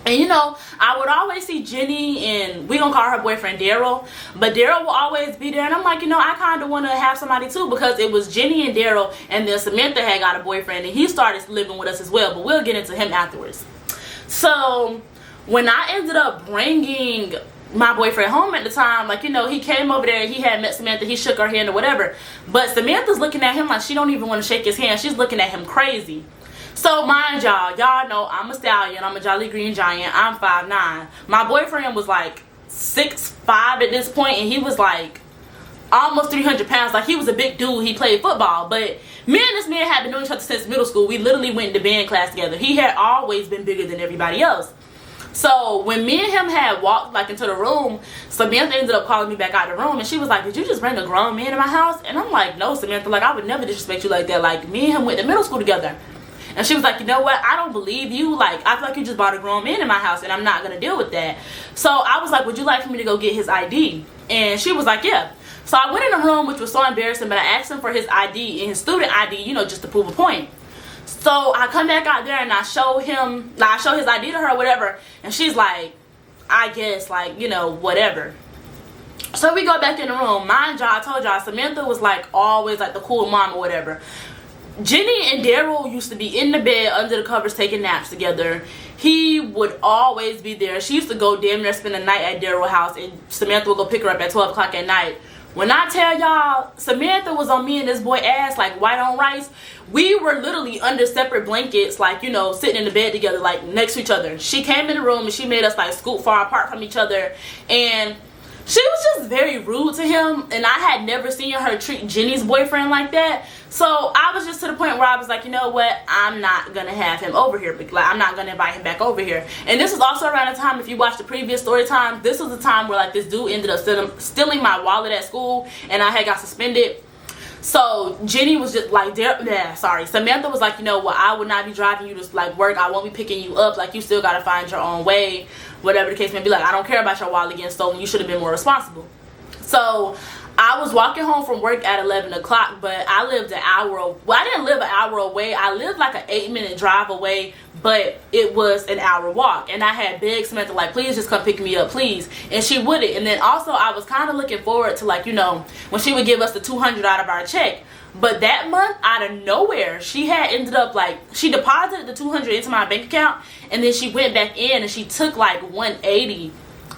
And, you know, I would always see Jenny, and we gonna call her boyfriend Daryl, but Daryl will always be there. And I'm like, you know, I kind of want to have somebody too, because it was Jenny and Daryl, and then Samantha had got a boyfriend and he started living with us as well, but we'll get into him afterwards. So when I ended up bringing my boyfriend home at the time, like, you know, he came over there, he had met Samantha, he shook her hand or whatever, but Samantha's looking at him like she don't even want to shake his hand. She's looking at him crazy. So mind y'all know I'm a stallion, I'm a jolly green giant, I'm 5'9". My boyfriend was like 6'5" at this point, and he was like almost 300 pounds. Like, he was a big dude. He played football. But me and this man had been knowing each other since middle school. We literally went to band class together. He had always been bigger than everybody else. So when me and him had walked like into the room, Samantha ended up calling me back out of the room, and she was like, did you just bring a grown man in my house? And I'm like, no, Samantha, like, I would never disrespect you like that. Like, me and him went to middle school together. And she was like, you know what, I don't believe you. Like, I feel like you just brought a grown man in my house, and I'm not gonna deal with that. So I was like, would you like for me to go get his ID? And she was like, yeah. So I went in the room, which was so embarrassing, but I asked him for his ID and his student ID, you know, just to prove a point. So I come back out there and I show him, like, I show his ID to her or whatever, and she's like, I guess, like, you know, whatever. So we go back in the room. Mind y'all, I told y'all, Samantha was like always like the cool mom or whatever. Jenny and Daryl used to be in the bed under the covers taking naps together. He would always be there. She used to go damn near spend the night at Daryl's house, and Samantha would go pick her up at 12 o'clock at night. When I tell y'all, Samantha was on me and this boy ass like white on rice. We were literally under separate blankets, like, you know, sitting in the bed together, like next to each other. She came in the room and she made us like scoot far apart from each other, and she was just very rude to him, and I had never seen her treat Jenny's boyfriend like that. So I was just to the point where I was like, you know what, I'm not gonna have him over here. Like, I'm not gonna invite him back over here. And this was also around the time, if you watched the previous story time, this was the time where like this dude ended up stealing my wallet at school, and I had got suspended. So Jenny was just like, Samantha was like, you know what, I would not be driving you to like work. I won't be picking you up. Like, you still gotta find your own way, whatever the case may be. Like, I don't care about your wallet getting stolen. You should have been more responsible. So I was walking home from work at 11 o'clock, but I lived an hour. Well, I didn't live an hour away. I lived like an 8-minute drive away, but it was an hour walk. And I had begged Samantha, like, please just come pick me up, please. And she wouldn't. And then also I was kind of looking forward to, like, you know, when she would give us the $200 out of our check. But that month, out of nowhere, she had ended up, like, she deposited the $200 into my bank account, and then she went back in and she took like $180.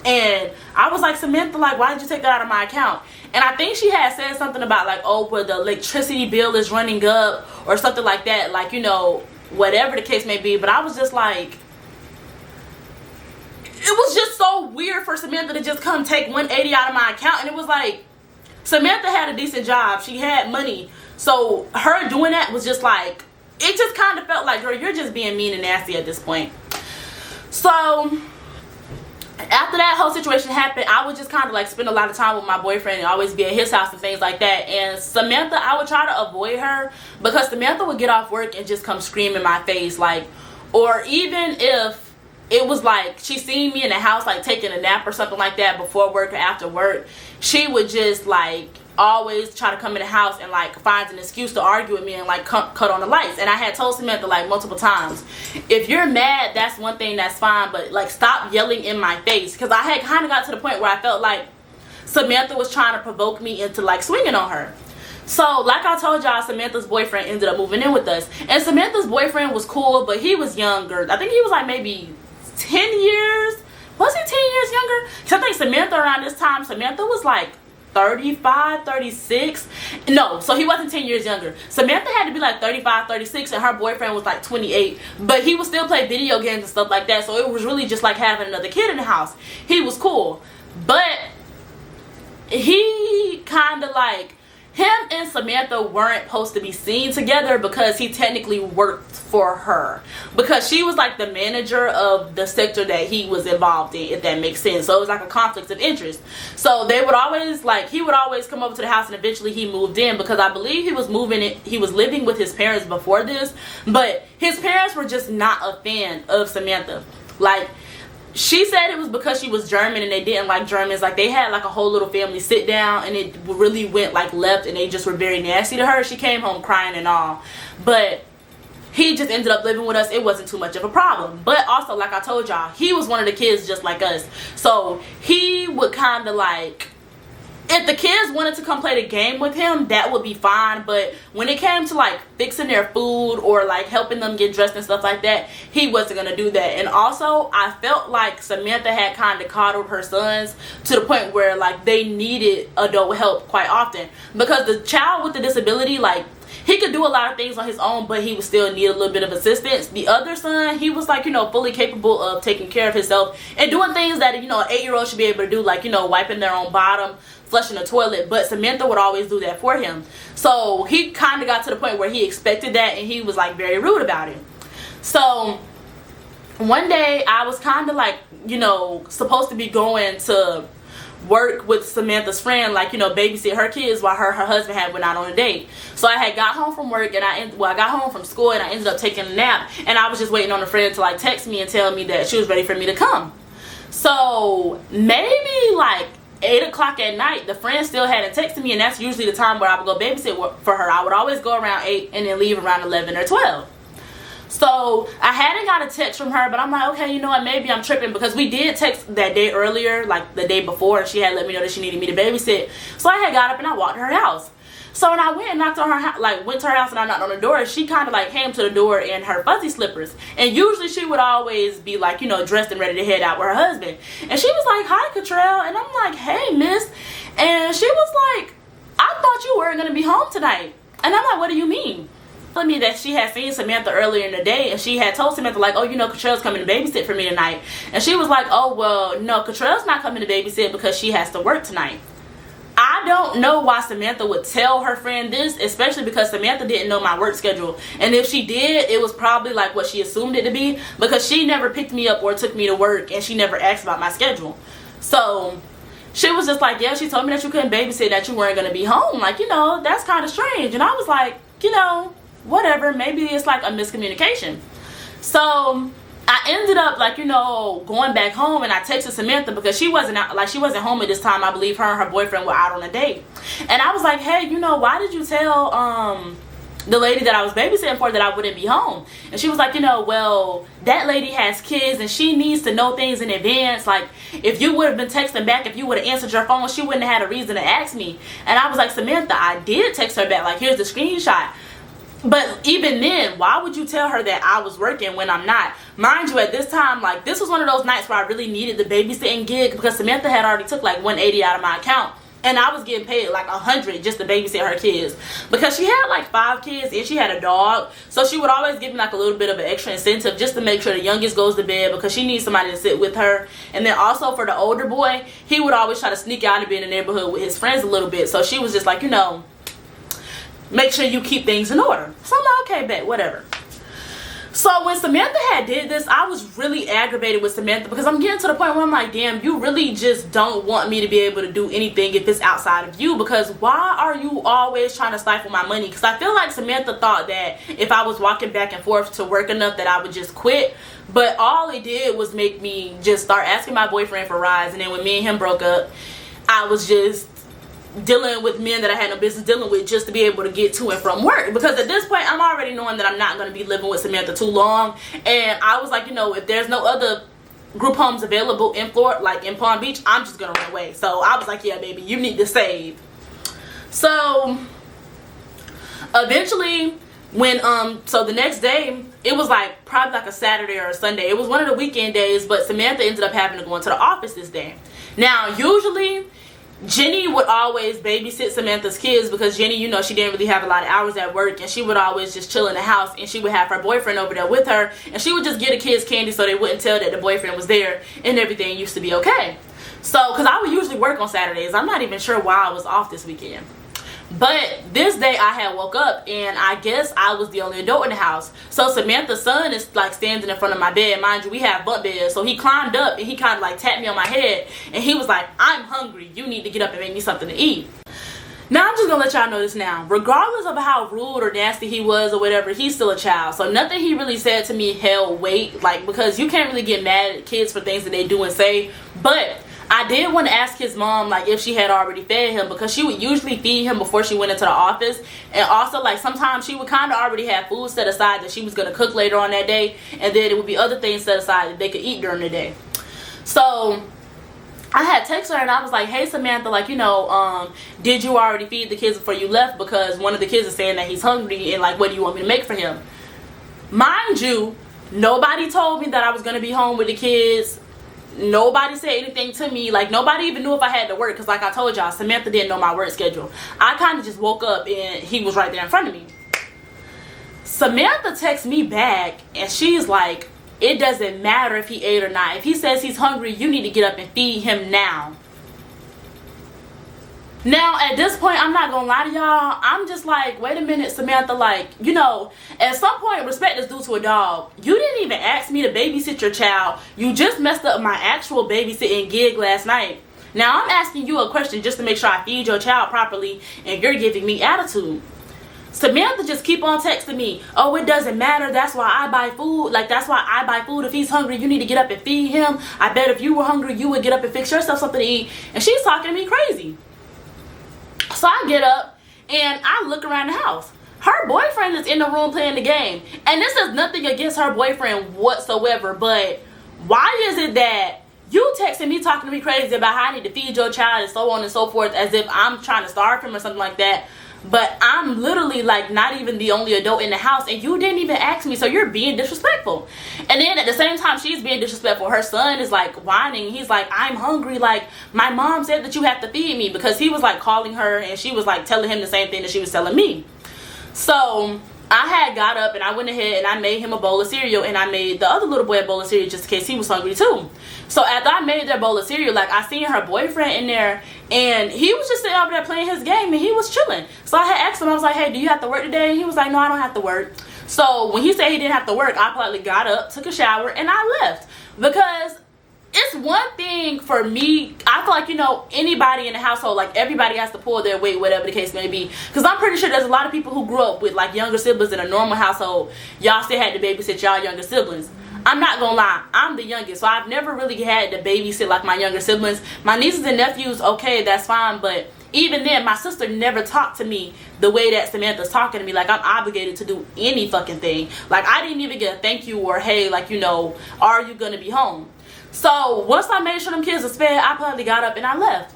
And I was like, Samantha, like, why did you take that out of my account? And I think she had said something about like, oh, but the electricity bill is running up or something like that, like, you know, whatever the case may be. But I was just like, it was just so weird for Samantha to just come take $180 out of my account. And it was like, Samantha had a decent job, she had money, so her doing that was just like, it just kind of felt like, girl, you're just being mean and nasty at this point. So after that whole situation happened, I would just kind of like spend a lot of time with my boyfriend and always be at his house and things like that. And Samantha, I would try to avoid her because Samantha would get off work and just come scream in my face, like, or even if it was like she seen me in the house like taking a nap or something like that before work or after work, she would just like always try to come in the house and like find an excuse to argue with me and like cut on the lights. And I had told Samantha like multiple times, if you're mad, that's one thing, that's fine, but like stop yelling in my face. Because I had kind of got to the point where I felt like Samantha was trying to provoke me into like swinging on her. So like I told y'all, Samantha's boyfriend ended up moving in with us, and Samantha's boyfriend was cool, but he was younger. I think he was like maybe 10 years. Was he 10 years younger? Because I think Samantha around this time, Samantha was like 35, 36. No, so he wasn't 10 years younger. Samantha had to be like 35, 36, and her boyfriend was like 28. But he would still play video games and stuff like that, so it was really just like having another kid in the house. He was cool. But he kind of like, him and Samantha weren't supposed to be seen together because he technically worked for her, because she was like the manager of the sector that he was involved in, if that makes sense. So it was like a conflict of interest. So they would always like, he would always come over to the house, and eventually he moved in because I believe he was living with his parents before this, but his parents were just not a fan of Samantha. Like, she said it was because she was German and they didn't like Germans. Like, they had like a whole little family sit down, and it really went like left, and they just were very nasty to her. She came home crying and all. But he just ended up living with us. It wasn't too much of a problem. But also, like I told y'all, he was one of the kids just like us. So he would kind of like, if the kids wanted to come play the game with him, that would be fine. But when it came to like fixing their food or like helping them get dressed and stuff like that, he wasn't gonna do that. And also, I felt like Samantha had kind of coddled her sons to the point where like they needed adult help quite often, because the child with the disability, like, he could do a lot of things on his own, but he would still need a little bit of assistance. The other son, he was like, you know, fully capable of taking care of himself and doing things that, you know, an 8-year-old should be able to do, like, you know, wiping their own bottom, flushing the toilet. But Samantha would always do that for him. So he kind of got to the point where he expected that, and he was like very rude about it. So one day I was kind of like, you know, supposed to be going to work with Samantha's friend, like, you know, babysit her kids while her husband had went out on a date. So I had got home from work, and I got home from school, and I ended up taking a nap, and I was just waiting on a friend to like text me and tell me that she was ready for me to come. So maybe like 8 o'clock at night, the friend still hadn't texted me, and that's usually the time where I would go babysit for her. I would always go around 8 and then leave around 11 or 12. So I hadn't got a text from her, but I'm like, okay, you know what, maybe I'm tripping, because we did text that day earlier, like the day before, and she had let me know that she needed me to babysit. So I had got up and I walked to her house. So when I went and knocked on her, like went to her house and I knocked on the door, she kind of like came to the door in her fuzzy slippers. And usually she would always be like, you know, dressed and ready to head out with her husband. And she was like, hi, Cottrell. And I'm like, hey, miss. And she was like, I thought you weren't going to be home tonight. And I'm like, what do you mean? Told me that she had seen Samantha earlier in the day, and she had told Samantha like, oh, you know, Cottrell's coming to babysit for me tonight. And she was like, oh, well, no, Cottrell's not coming to babysit because she has to work tonight. I don't know why Samantha would tell her friend this, especially because Samantha didn't know my work schedule. And if she did, it was probably like what she assumed it to be, because she never picked me up or took me to work, and she never asked about my schedule. So she was just like, yeah, she told me that you couldn't babysit, that you weren't going to be home. Like, you know, that's kind of strange. And I was like, you know, whatever, maybe it's like a miscommunication. So I ended up, like, you know, going back home, and I texted Samantha because she wasn't out, like, she wasn't home at this time. I believe her and her boyfriend were out on a date. And I was like, hey, you know, why did you tell the lady that I was babysitting for that I wouldn't be home? And she was like, you know, well, that lady has kids and she needs to know things in advance. Like, if you would have been texting back, if you would have answered your phone, she wouldn't have had a reason to ask me. And I was like, Samantha, I did text her back, like, here's the screenshot. But even then, why would you tell her that I was working when I'm not? Mind you, at this time, like, this was one of those nights where I really needed the babysitting gig, because Samantha had already took like $180 out of my account, and I was getting paid like $100 just to babysit her kids, because she had like 5 kids and she had a dog. So she would always give me like a little bit of an extra incentive just to make sure the youngest goes to bed, because she needs somebody to sit with her. And then also for the older boy, he would always try to sneak out and be in the neighborhood with his friends a little bit. So she was just like, you know, make sure you keep things in order. So I'm like, okay, bet, whatever. So when Samantha had did this, I was really aggravated with Samantha, because I'm getting to the point where I'm like, damn, you really just don't want me to be able to do anything if it's outside of you, because why are you always trying to stifle my money? Because I feel like Samantha thought that if I was walking back and forth to work enough that I would just quit. But all it did was make me just start asking my boyfriend for rides. And then when me and him broke up, I was just dealing with men that I had no business dealing with just to be able to get to and from work, because at this point I'm already knowing that I'm not going to be living with Samantha too long. And I was like, you know, if there's no other group homes available in Florida, like in Palm Beach, I'm just gonna run away. So I was like, yeah, baby, you need to save. So eventually when so the next day, it was like probably like a Saturday or a Sunday, it was one of the weekend days, but Samantha ended up having to go into the office this day. Now usually Jenny would always babysit Samantha's kids, because Jenny, you know, she didn't really have a lot of hours at work, and she would always just chill in the house, and she would have her boyfriend over there with her, and she would just give the kids candy so they wouldn't tell that the boyfriend was there, and everything used to be okay. So, because I would usually work on Saturdays, I'm not even sure why I was off this weekend. But this day I had woke up, and I guess I was the only adult in the house. So Samantha's son is like standing in front of my bed. Mind you, we have bunk beds. So he climbed up and he kind of like tapped me on my head, and he was like, I'm hungry. You need to get up and make me something to eat. Now I'm just gonna let y'all know this now. Regardless of how rude or nasty he was or whatever, he's still a child. So nothing he really said to me held weight, like, because you can't really get mad at kids for things that they do and say. But I did want to ask his mom, like, if she had already fed him, because she would usually feed him before she went into the office. And also, like, sometimes she would kind of already have food set aside that she was going to cook later on that day. And then it would be other things set aside that they could eat during the day. So I had texted her and I was like, hey, Samantha, like, you know, did you already feed the kids before you left? Because one of the kids is saying that he's hungry, and, like, what do you want me to make for him? Mind you, nobody told me that I was going to be home with the kids. Nobody said anything to me. Like, nobody even knew if I had to work, because like I told y'all, Samantha didn't know my work schedule. I kind of just woke up and he was right there in front of me. Samantha texts me back and she's like, it doesn't matter if he ate or not. If he says he's hungry, you need to get up and feed him now. Now, at this point, I'm not gonna lie to y'all, I'm just like, wait a minute, Samantha, like, you know, at some point, respect is due to a dog. You didn't even ask me to babysit your child. You just messed up my actual babysitting gig last night. Now, I'm asking you a question just to make sure I feed your child properly, and you're giving me attitude. Samantha just keep on texting me, oh, it doesn't matter, that's why I buy food, like, that's why I buy food. If he's hungry, you need to get up and feed him. I bet if you were hungry, you would get up and fix yourself something to eat. And she's talking to me crazy. So I get up and I look around the house. Her boyfriend is in the room playing the game. And this is nothing against her boyfriend whatsoever, but why is it that you texting me talking to me crazy about how I need to feed your child and so on and so forth, as if I'm trying to starve him or something like that, but I'm literally like not even the only adult in the house and you didn't even ask me, so you're being disrespectful. And then at the same time she's being disrespectful, her son is like whining. He's like, I'm hungry, like my mom said that you have to feed me, because he was like calling her and she was like telling him the same thing that she was telling me. So I had got up and I went ahead and I made him a bowl of cereal, and I made the other little boy a bowl of cereal just in case he was hungry too. So after I made their bowl of cereal, like, I seen her boyfriend in there and he was just sitting over there playing his game and he was chilling. So I had asked him, I was like, hey, do you have to work today? And he was like, no, I don't have to work. So when he said he didn't have to work, I politely got up, took a shower, and I left. Because it's one thing for me, I feel like, you know, anybody in the household, like, everybody has to pull their weight, whatever the case may be. Because I'm pretty sure there's a lot of people who grew up with, like, younger siblings in a normal household. Y'all still had to babysit y'all younger siblings. I'm not gonna lie, I'm the youngest, so I've never really had to babysit like my younger siblings. My nieces and nephews, okay, that's fine, but even then, my sister never talked to me the way that Samantha's talking to me, like I'm obligated to do any fucking thing. Like, I didn't even get a thank you or, hey, like, you know, are you gonna be home? So once I made sure them kids was fed, I probably got up and I left.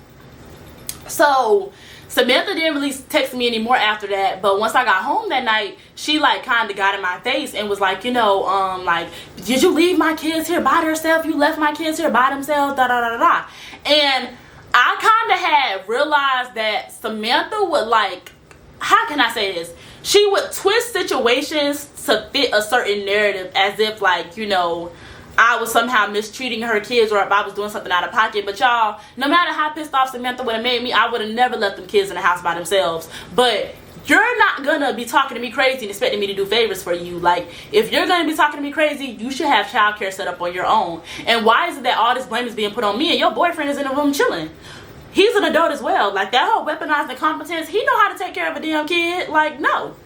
So Samantha didn't really text me anymore after that, but once I got home that night, she like kind of got in my face and was like, you know, like, did you leave my kids here by themselves? You left my kids here by themselves, da da da da da. And I kind of had realized that Samantha would, like, how can I say this? She would twist situations to fit a certain narrative, as if, like, you know, I was somehow mistreating her kids or if I was doing something out of pocket. But y'all, no matter how pissed off Samantha would have made me, I would have never left them kids in the house by themselves. But you're not gonna be talking to me crazy and expecting me to do favors for you. Like, if you're gonna be talking to me crazy, you should have childcare set up on your own. And why is it that all this blame is being put on me and your boyfriend is in the room chilling? He's an adult as well. Like, that whole weaponized incompetence, he know how to take care of a damn kid. Like, no.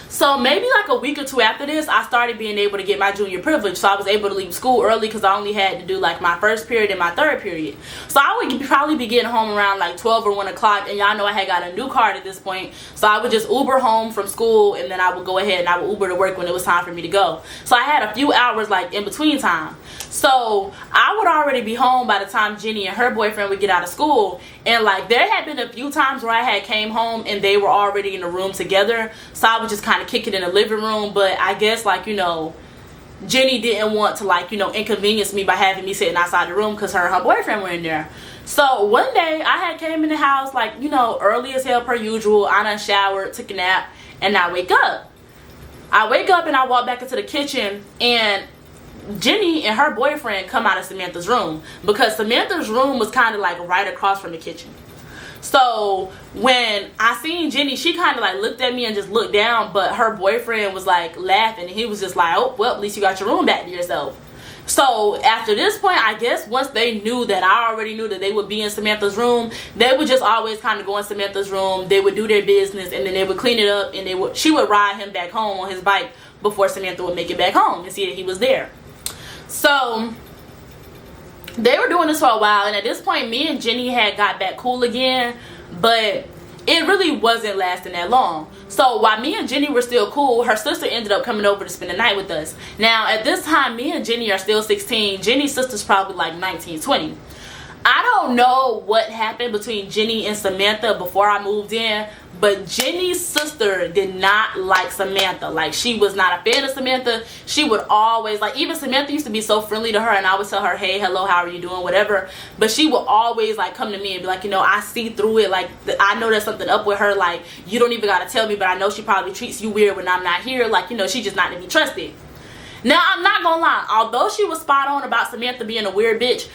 So maybe like a week or two after this, I started being able to get my junior privilege. So I was able to leave school early because I only had to do like my first period and my third period. So I would probably be getting home around like 12 or 1 o'clock. And y'all know I had got a new card at this point. So I would just Uber home from school, and then I would go ahead and I would Uber to work when it was time for me to go. So I had a few hours like in between time. So I would already be home by the time Jenny and her boyfriend would get out of school. And like, there had been a few times where I had came home and they were already in the room together. So I would just kind of kick it in the living room. But I guess, like, you know, Jenny didn't want to, like, you know, inconvenience me by having me sitting outside the room because her and her boyfriend were in there. So one day I had came in the house, like, you know, early as hell per usual. I done showered, took a nap, and I wake up. And I walk back into the kitchen, and Jenny and her boyfriend come out of Samantha's room, because Samantha's room was kind of like right across from the kitchen. So when I seen Jenny, she kind of like looked at me and just looked down, but her boyfriend was like laughing, and he was just like, oh, well, at least you got your room back to yourself. So after this point, I guess once they knew that I already knew that they would be in Samantha's room, they would just always kind of go in Samantha's room. They would do their business, and then they would clean it up, and she would ride him back home on his bike before Samantha would make it back home and see that he was there. So they were doing this for a while, and at this point me and Jenny had got back cool again, but it really wasn't lasting that long. So while me and Jenny were still cool, her sister ended up coming over to spend the night with us. Now at this time, me and Jenny are still 16. Jenny's sister's probably like 19, 20. I don't know what happened between Jenny and Samantha before I moved in, but Jenny's sister did not like Samantha. Like, she was not a fan of Samantha. She would always, like, even Samantha used to be so friendly to her, and I would tell her, hey, hello, how are you doing, whatever. But she would always, like, come to me and be like, you know, I see through it. Like, I know there's something up with her. Like, you don't even got to tell me, but I know she probably treats you weird when I'm not here. Like, you know, she's just not to be trusted. Now, I'm not going to lie. Although she was spot on about Samantha being a weird bitch,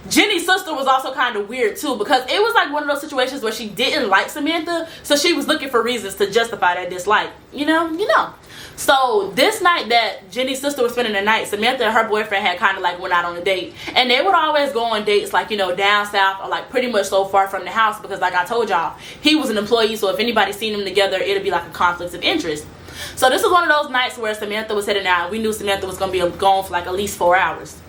Jenny's sister was also kind of weird too, because it was like one of those situations where she didn't like Samantha, so she was looking for reasons to justify that dislike. You know. So this night that Jenny's sister was spending the night, Samantha and her boyfriend had kind of like went out on a date, and they would always go on dates like, you know, down south or like pretty much so far from the house, because like I told y'all, he was an employee, so if anybody seen them together, it'd be like a conflict of interest. So this was one of those nights where Samantha was heading out. We knew Samantha was gonna be gone for like at least 4 hours.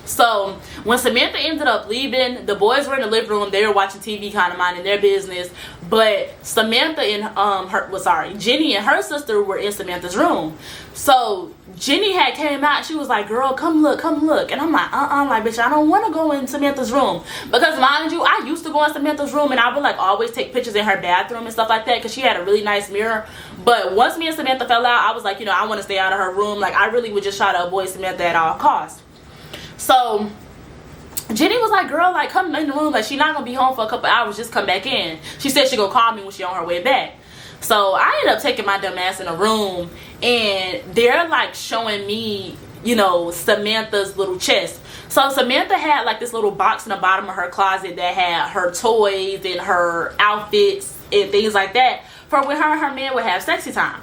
So when Samantha ended up leaving, the boys were in the living room. They were watching TV, kind of minding their business. But Samantha and Jenny and her sister were in Samantha's room. So Jenny had came out. She was like, girl, come look. And I'm like, like, bitch, I don't want to go in Samantha's room. Because mind you, I used to go in Samantha's room and I would like always take pictures in her bathroom and stuff like that, because she had a really nice mirror. But once me and Samantha fell out, I was like, you know, I want to stay out of her room. Like, I really would just try to avoid Samantha at all costs. So Jenny was like, girl, like, come in the room. Like, she's not gonna be home for a couple hours. Just come back in. She said she gonna call me when she on her way back. So I ended up taking my dumb ass in a room, and they're like showing me, you know, Samantha's little chest. So Samantha had like this little box in the bottom of her closet that had her toys and her outfits and things like that for when her and her man would have sexy time.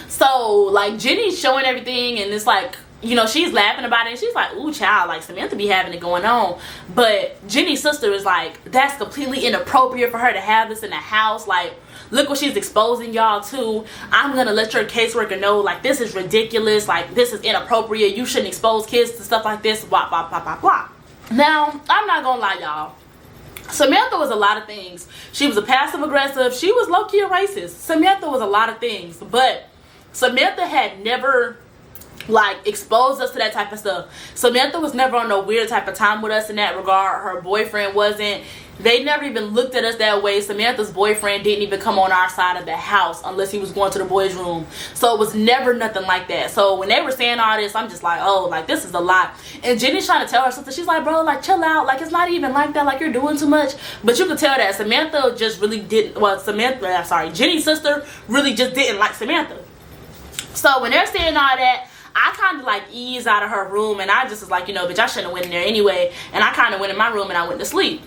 So like Jenny's showing everything, and it's like, you know, she's laughing about it, and she's like, ooh, child, like, Samantha be having it going on. But Jenny's sister is like, that's completely inappropriate for her to have this in the house. Like, look what she's exposing y'all to. I'm gonna let your caseworker know, like, this is ridiculous. Like, this is inappropriate. You shouldn't expose kids to stuff like this. Blah, blah, blah, blah, blah. Now, I'm not gonna lie, y'all. Samantha was a lot of things. She was a passive aggressive. She was low-key a racist. Samantha was a lot of things. But Samantha had never like exposed us to that type of stuff. Samantha was never on no weird type of time with us in that regard. Her boyfriend wasn't. They never even looked at us that way. Samantha's boyfriend didn't even come on our side of the house unless he was going to the boys' room. So it was never nothing like that. So when they were saying all this, I'm just like, oh, like, this is a lot. And Jenny's trying to tell her sister, she's like, bro, like, chill out. Like, it's not even like that. Like, you're doing too much. But you could tell that Samantha just really didn't, Jenny's sister really just didn't like Samantha. So when they're saying all that, I kind of like eased out of her room, and I just was like, you know, bitch, I shouldn't have went in there anyway. And I kind of went in my room and I went to sleep.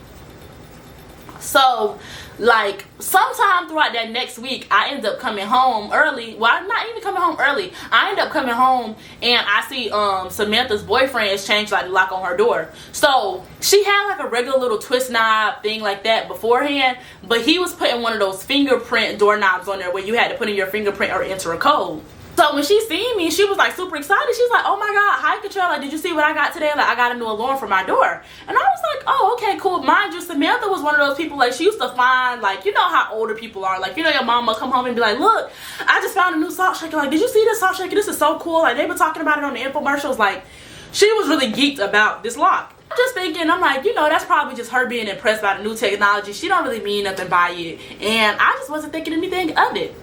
So like sometime throughout that next week, I ended up coming home early. Well, I'm not even coming home early. I ended up coming home and I see Samantha's boyfriend has changed like the lock on her door. So she had like a regular little twist knob thing like that beforehand, but he was putting one of those fingerprint doorknobs on there where you had to put in your fingerprint or enter a code. So when she seen me, she was like super excited. She's like, oh my god, hi Katrell, like, did you see what I got today? Like, I got a new alarm for my door. And I was like, oh, okay, cool. Mind you, Samantha was one of those people, like, she used to find, like, you know how older people are, like, you know, your mama come home and be like, look, I just found a new salt shaker. Like, did you see this salt shaker? This is so cool. Like, they were talking about it on the infomercials. Like, she was really geeked about this lock. I'm just thinking, I'm like, you know, that's probably just her being impressed by the new technology. She don't really mean nothing by it. And I just wasn't thinking anything of it.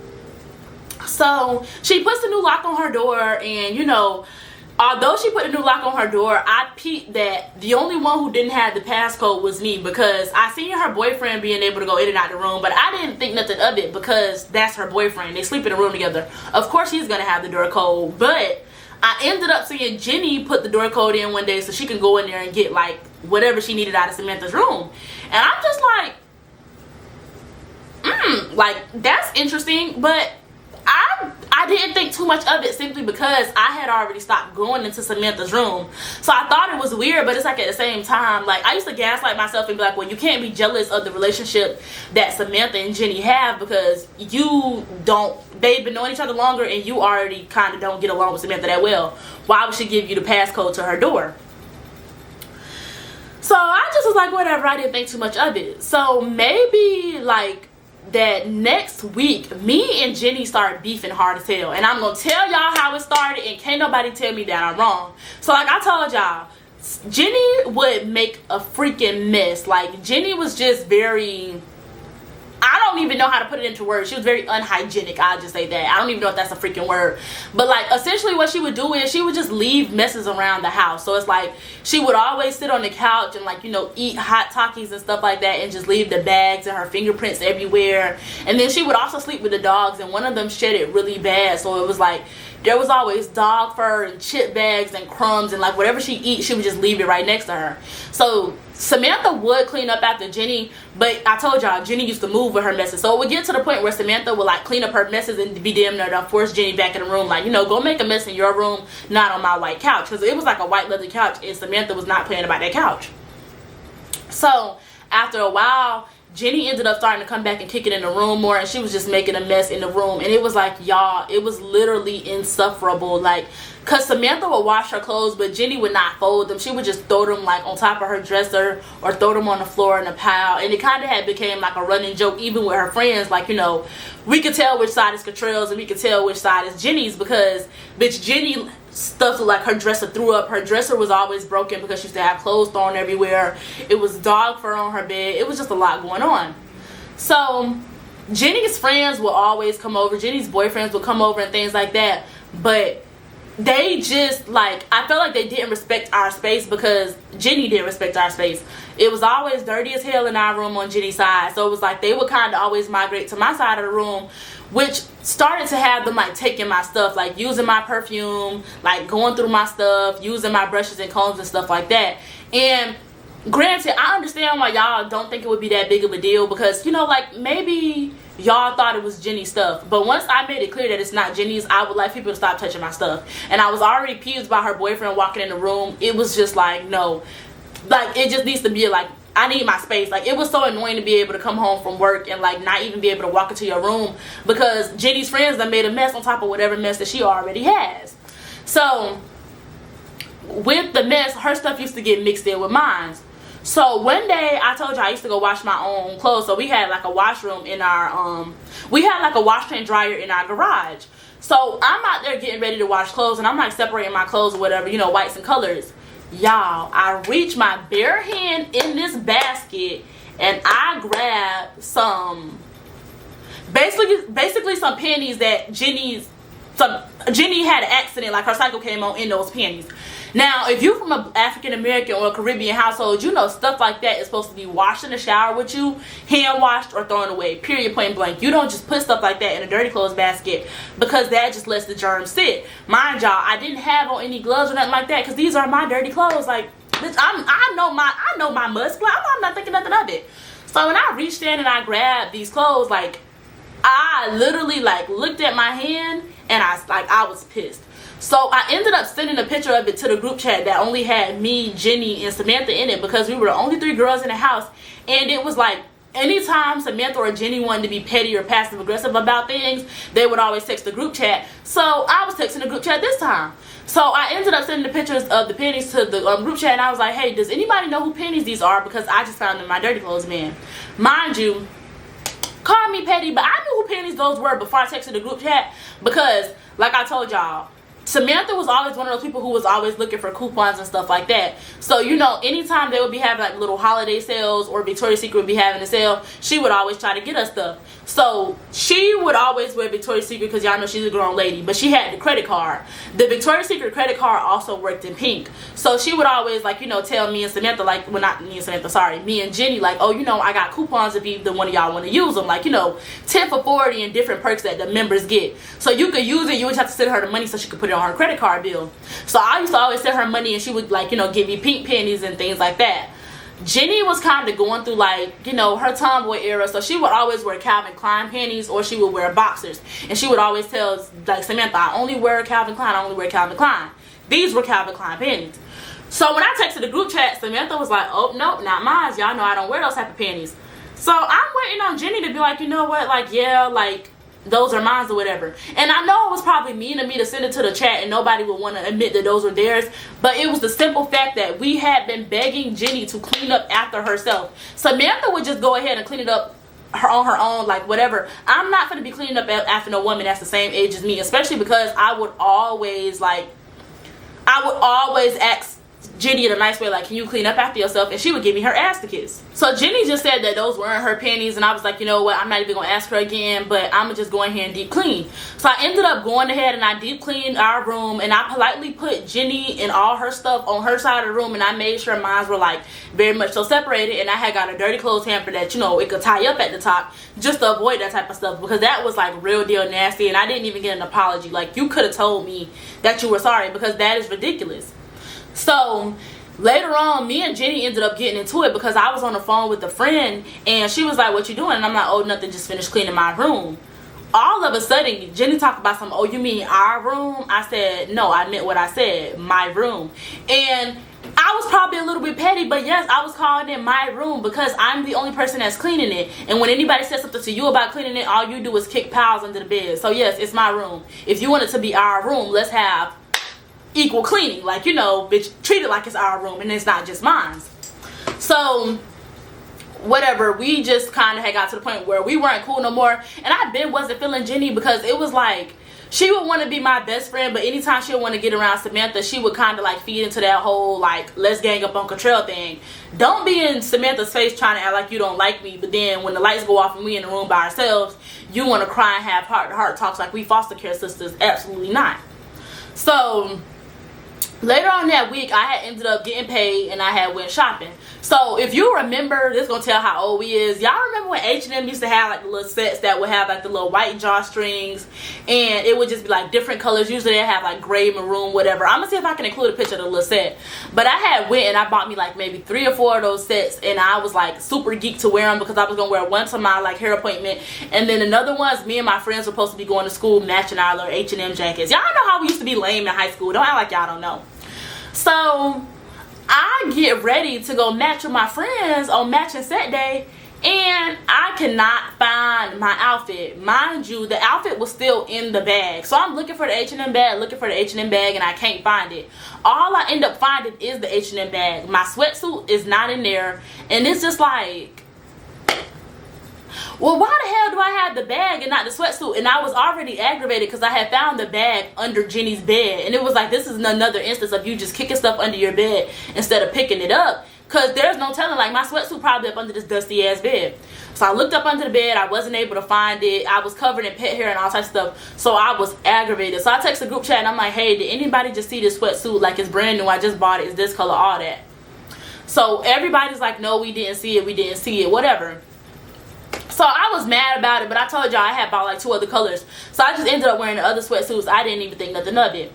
So she puts the new lock on her door, and you know, although she put the new lock on her door, I peeped that the only one who didn't have the passcode was me, because I seen her boyfriend being able to go in and out the room, but I didn't think nothing of it because that's her boyfriend. They sleep in a room together. Of course he's gonna have the door code, but I ended up seeing Jenny put the door code in one day so she can go in there and get like whatever she needed out of Samantha's room. And I'm just like that's interesting, but I didn't think too much of it simply because I had already stopped going into Samantha's room. So I thought it was weird, but it's like at the same time, like I used to gaslight myself and be like, well, you can't be jealous of the relationship that Samantha and Jenny have because they've been knowing each other longer and you already kind of don't get along with Samantha that well. Why would she give you the passcode to her door? So I just was like, whatever, I didn't think too much of it. So maybe like that next week, me and Jenny started beefing hard as hell, and I'm gonna tell y'all how it started, and can't nobody tell me that I'm wrong. So like I told y'all, Jenny would make a freaking mess. Like, Jenny was just very, I don't even know how to put it into words. She was very unhygienic. I'll just say that. I don't even know if that's a freaking word. But like, essentially what she would do is she would just leave messes around the house. So it's like, she would always sit on the couch and like, you know, eat hot Takis and stuff like that, and just leave the bags and her fingerprints everywhere. And then she would also sleep with the dogs, and one of them shed it really bad. So it was like, there was always dog fur and chip bags and crumbs, and like whatever she eats, she would just leave it right next to her. So Samantha would clean up after Jenny, but I told y'all, Jenny used to move with her messes. So it would get to the point where Samantha would like clean up her messes and be damn near to force Jenny back in the room. Like, you know, go make a mess in your room, not on my white couch. Because it was like a white leather couch, and Samantha was not playing about that couch. So after a while, Jenny ended up starting to come back and kick it in the room more, and she was just making a mess in the room. And it was like, y'all, it was literally insufferable. Like, because Samantha would wash her clothes, but Jenny would not fold them. She would just throw them like on top of her dresser, or throw them on the floor in a pile. And it kind of had became like a running joke even with her friends. Like, you know, we could tell which side is Cottrell's and we could tell which side is Jenny's, because bitch, Jenny stuff like her dresser threw up. Her dresser was always broken because she used to have clothes thrown everywhere. It was dog fur on her bed. It was just a lot going on. So Jenny's friends would always come over. Jenny's boyfriends would come over and things like that. But they just like, I felt like they didn't respect our space, because Jenny didn't respect our space. It was always dirty as hell in our room on Jenny's side. So it was like they would kind of always migrate to my side of the room, which started to have them like taking my stuff, like using my perfume, like going through my stuff, using my brushes and combs and stuff like that. And granted, I understand why y'all don't think it would be that big of a deal, because, you know, like maybe y'all thought it was Jenny's stuff. But once I made it clear that it's not Jenny's, I would like people to stop touching my stuff. And I was already peeved by her boyfriend walking in the room. It was just like, no, like it just needs to be like, I need my space. Like, it was so annoying to be able to come home from work and like not even be able to walk into your room, because Jenny's friends done made a mess on top of whatever mess that she already has. So with the mess, her stuff used to get mixed in with mine. So one day, I told you I used to go wash my own clothes. So we had like a washroom in our, we had like a wash and dryer in our garage. So I'm out there getting ready to wash clothes, and I'm like separating my clothes or whatever, you know, whites and colors. Y'all, I reach my bare hand in this basket, and I grab some, basically some panties that Jenny had an accident, like her cycle came on in those panties. Now, if you're from an African American or a Caribbean household, you know stuff like that is supposed to be washed in the shower with you, hand washed, or thrown away, period, point blank. You don't just put stuff like that in a dirty clothes basket, because that just lets the germs sit. Mind y'all, I didn't have on any gloves or nothing like that, because these are my dirty clothes. Like, bitch, I know my must. I'm not thinking nothing of it. So when I reached in and I grabbed these clothes, like, I literally like looked at my hand, and I was pissed. So I ended up sending a picture of it to the group chat that only had me, Jenny, and Samantha in it, because we were the only 3 girls in the house. And it was like, anytime Samantha or Jenny wanted to be petty or passive aggressive about things, they would always text the group chat. So I was texting the group chat this time. So I ended up sending the pictures of the panties to the group chat, and I was like, hey, does anybody know who panties these are? Because I just found them in my dirty clothes bin. Mind you, call me petty, but I knew who panties those were before I texted the group chat, because like I told y'all, Samantha was always one of those people who was always looking for coupons and stuff like that. So, you know, anytime they would be having like little holiday sales, or Victoria's Secret would be having a sale, she would always try to get us stuff. So she would always wear Victoria's Secret, because y'all know she's a grown lady, but she had the credit card. The Victoria's Secret credit card also worked in pink. So she would always, like, you know, tell me and Samantha, like, well, not me and Samantha, sorry, me and Jenny, like, oh, you know, I got coupons if either one of y'all want to use them. Like, you know, 10 for 40 and different perks that the members get. So you could use it. You would have to send her the money so she could put it on her credit card bill. So I used to always send her money, and she would, like, you know, give me pink panties and things like that. Jenny was kind of going through, like, you know, her tomboy era, so she would always wear Calvin Klein panties, or she would wear boxers. And she would always tell, like, Samantha, I only wear Calvin Klein, I only wear Calvin Klein. These were Calvin Klein panties. So when I texted the group chat, Samantha was like, oh, nope, not mine. Y'all know I don't wear those type of panties. So I'm waiting on Jenny to be like, you know what, like, yeah, like, those are mine or whatever. And I know it was probably mean of me to send it to the chat and nobody would want to admit that those were theirs, but it was the simple fact that we had been begging Jenny to clean up after herself. Samantha would just go ahead and clean it up on her own, like, whatever. I'm not going to be cleaning up after no woman that's the same age as me, especially because I would always ask Jenny in a nice way, like, can you clean up after yourself? And she would give me her ass to kiss. So Jenny just said that those weren't her panties, and I was like, you know what, I'm not even gonna ask her again, but I'm gonna just go in here and deep clean. So I ended up going ahead and I deep cleaned our room, and I politely put Jenny and all her stuff on her side of the room, and I made sure mine were like very much so separated, and I had got a dirty clothes hamper that, you know, it could tie up at the top just to avoid that type of stuff, because that was like real deal nasty, and I didn't even get an apology. Like, you could have told me that you were sorry, because that is ridiculous. So later on, me and Jenny ended up getting into it because I was on the phone with a friend, and she was like, what you doing? And I'm like, oh, nothing, just finished cleaning my room. All of a sudden, Jenny talked about some, oh, you mean our room? I said, no, I meant what I said, my room. And I was probably a little bit petty, but yes, I was calling it my room because I'm the only person that's cleaning it. And when anybody says something to you about cleaning it, all you do is kick piles under the bed. So yes, it's my room. If you want it to be our room, let's have equal cleaning. Like, you know, bitch, treat it like it's our room and it's not just mine. So whatever, we just kind of had got to the point where we weren't cool no more, and I wasn't feeling Jenny because it was like she would want to be my best friend, but anytime she would want to get around Samantha, she would kind of like feed into that whole like let's gang up on Cottrell thing. Don't be in Samantha's face trying to act like you don't like me, but then when the lights go off and we in the room by ourselves, you want to cry and have heart-to-heart talks like we foster care sisters. Absolutely not. So later on that week, I had ended up getting paid and I had went shopping. So if you remember, this is going to tell how old we is. Y'all remember when H&M used to have like the little sets that would have like the little white drawstrings, and it would just be like different colors. Usually they have like gray, maroon, whatever. I'm going to see if I can include a picture of the little set. But I had went and I bought me like maybe 3 or 4 of those sets, and I was like super geeked to wear them because I was going to wear one to my like hair appointment, and then another ones me and my friends were supposed to be going to school matching our little H&M jackets. Y'all know how we used to be lame in high school. Don't act like y'all don't know. So I get ready to go match with my friends on matching set day, and I cannot find my outfit. Mind you, the outfit was still in the bag. So I'm looking for the H&M bag, and I can't find it. All I end up finding is the H&M bag. My sweatsuit is not in there, and it's just like, well, why the hell do I have the bag and not the sweatsuit? And I was already aggravated because I had found the bag under Jenny's bed. And it was like, this is another instance of you just kicking stuff under your bed instead of picking it up. Because there's no telling, like, my sweatsuit probably up under this dusty ass bed. So I looked up under the bed. I wasn't able to find it. I was covered in pet hair and all types of stuff. So I was aggravated. So I text the group chat and I'm like, hey, did anybody just see this sweatsuit? Like, it's brand new. I just bought it. It's this color, all that. So everybody's like, no, we didn't see it, whatever. So I was mad about it, but I told y'all I had bought like 2 other colors. So I just ended up wearing the other sweatsuits. I didn't even think nothing of it.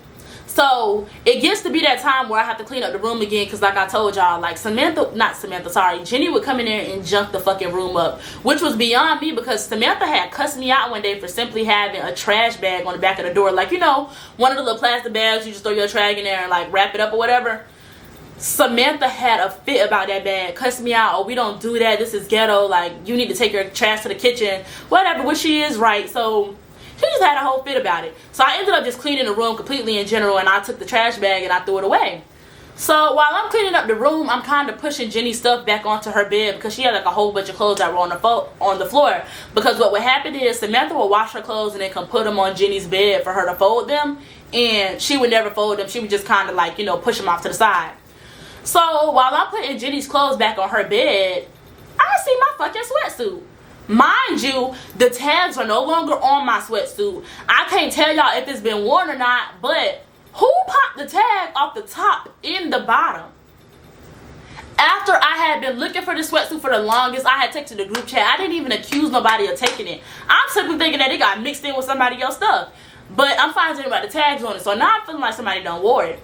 So it gets to be that time where I have to clean up the room again, because like I told y'all, like Jenny would come in there and junk the fucking room up, which was beyond me, because Samantha had cussed me out one day for simply having a trash bag on the back of the door. Like, you know, one of the little plastic bags, you just throw your trash in there and like wrap it up or whatever. Samantha had a fit about that bag, cussed me out. Oh, we don't do that, this is ghetto, like you need to take your trash to the kitchen, whatever, which she is right. So she just had a whole fit about it. So I ended up just cleaning the room completely in general, and I took the trash bag and I threw it away. So while I'm cleaning up the room, I'm kind of pushing Jenny's stuff back onto her bed, because she had like a whole bunch of clothes that were on the floor. Because what would happen is Samantha would wash her clothes and then come put them on Jenny's bed for her to fold them, and she would never fold them. She would just kind of like, you know, push them off to the side. So while I'm putting Jenny's clothes back on her bed, I see my fucking sweatsuit. Mind you, the tags are no longer on my sweatsuit. I can't tell y'all if it's been worn or not, but who popped the tag off the top in the bottom? After I had been looking for the sweatsuit for the longest, I had texted the group chat. I didn't even accuse nobody of taking it. I'm simply thinking that it got mixed in with somebody else's stuff. But I'm finding about the tags on it, so now I'm feeling like somebody done wore it.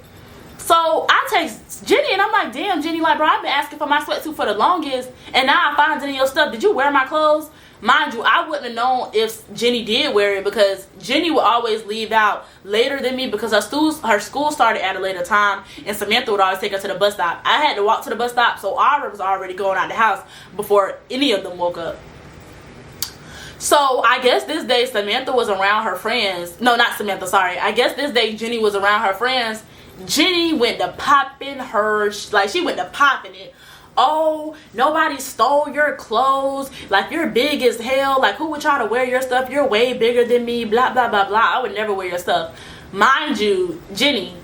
So I text Jenny and I'm like, damn, Jenny, like, bro, I've been asking for my sweatsuit for the longest, and now I find it in your stuff. Did you wear my clothes? Mind you, I wouldn't have known if Jenny did wear it, because Jenny would always leave out later than me, because her school started at a later time, and Samantha would always take her to the bus stop. I had to walk to the bus stop, so Aura was already going out the house before any of them woke up. So I guess this day Samantha was around her friends. No, not Samantha, sorry. I guess this day Jenny was around her friends. Jenny went to popping her, like she went to popping it. Oh, nobody stole your clothes, like you're big as hell, like who would try to wear your stuff, you're way bigger than me, blah blah blah blah, I would never wear your stuff. Mind you, Jenny,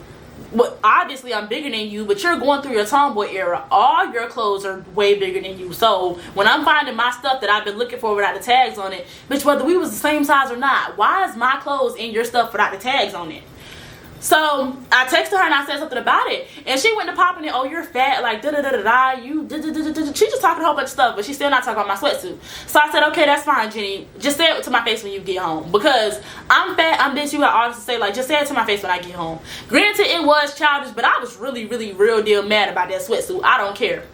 well, obviously I'm bigger than you, but you're going through your tomboy era. All your clothes are way bigger than you. So when I'm finding my stuff that I've been looking for without the tags on it, bitch, whether we was the same size or not, why is my clothes in your stuff without the tags on it? So I texted her and I said something about it, and she went to popping it. Oh, you're fat, like da da da da da. You da da da da. She just talking a whole bunch of stuff, but she's still not talking about my sweatsuit. So I said, okay, that's fine, Jenny. Just say it to my face when you get home, because I'm fat. I'm this. You got all this to say. Like, just say it to my face when I get home. Granted, it was childish, but I was really, really, real deal mad about that sweatsuit. I don't care.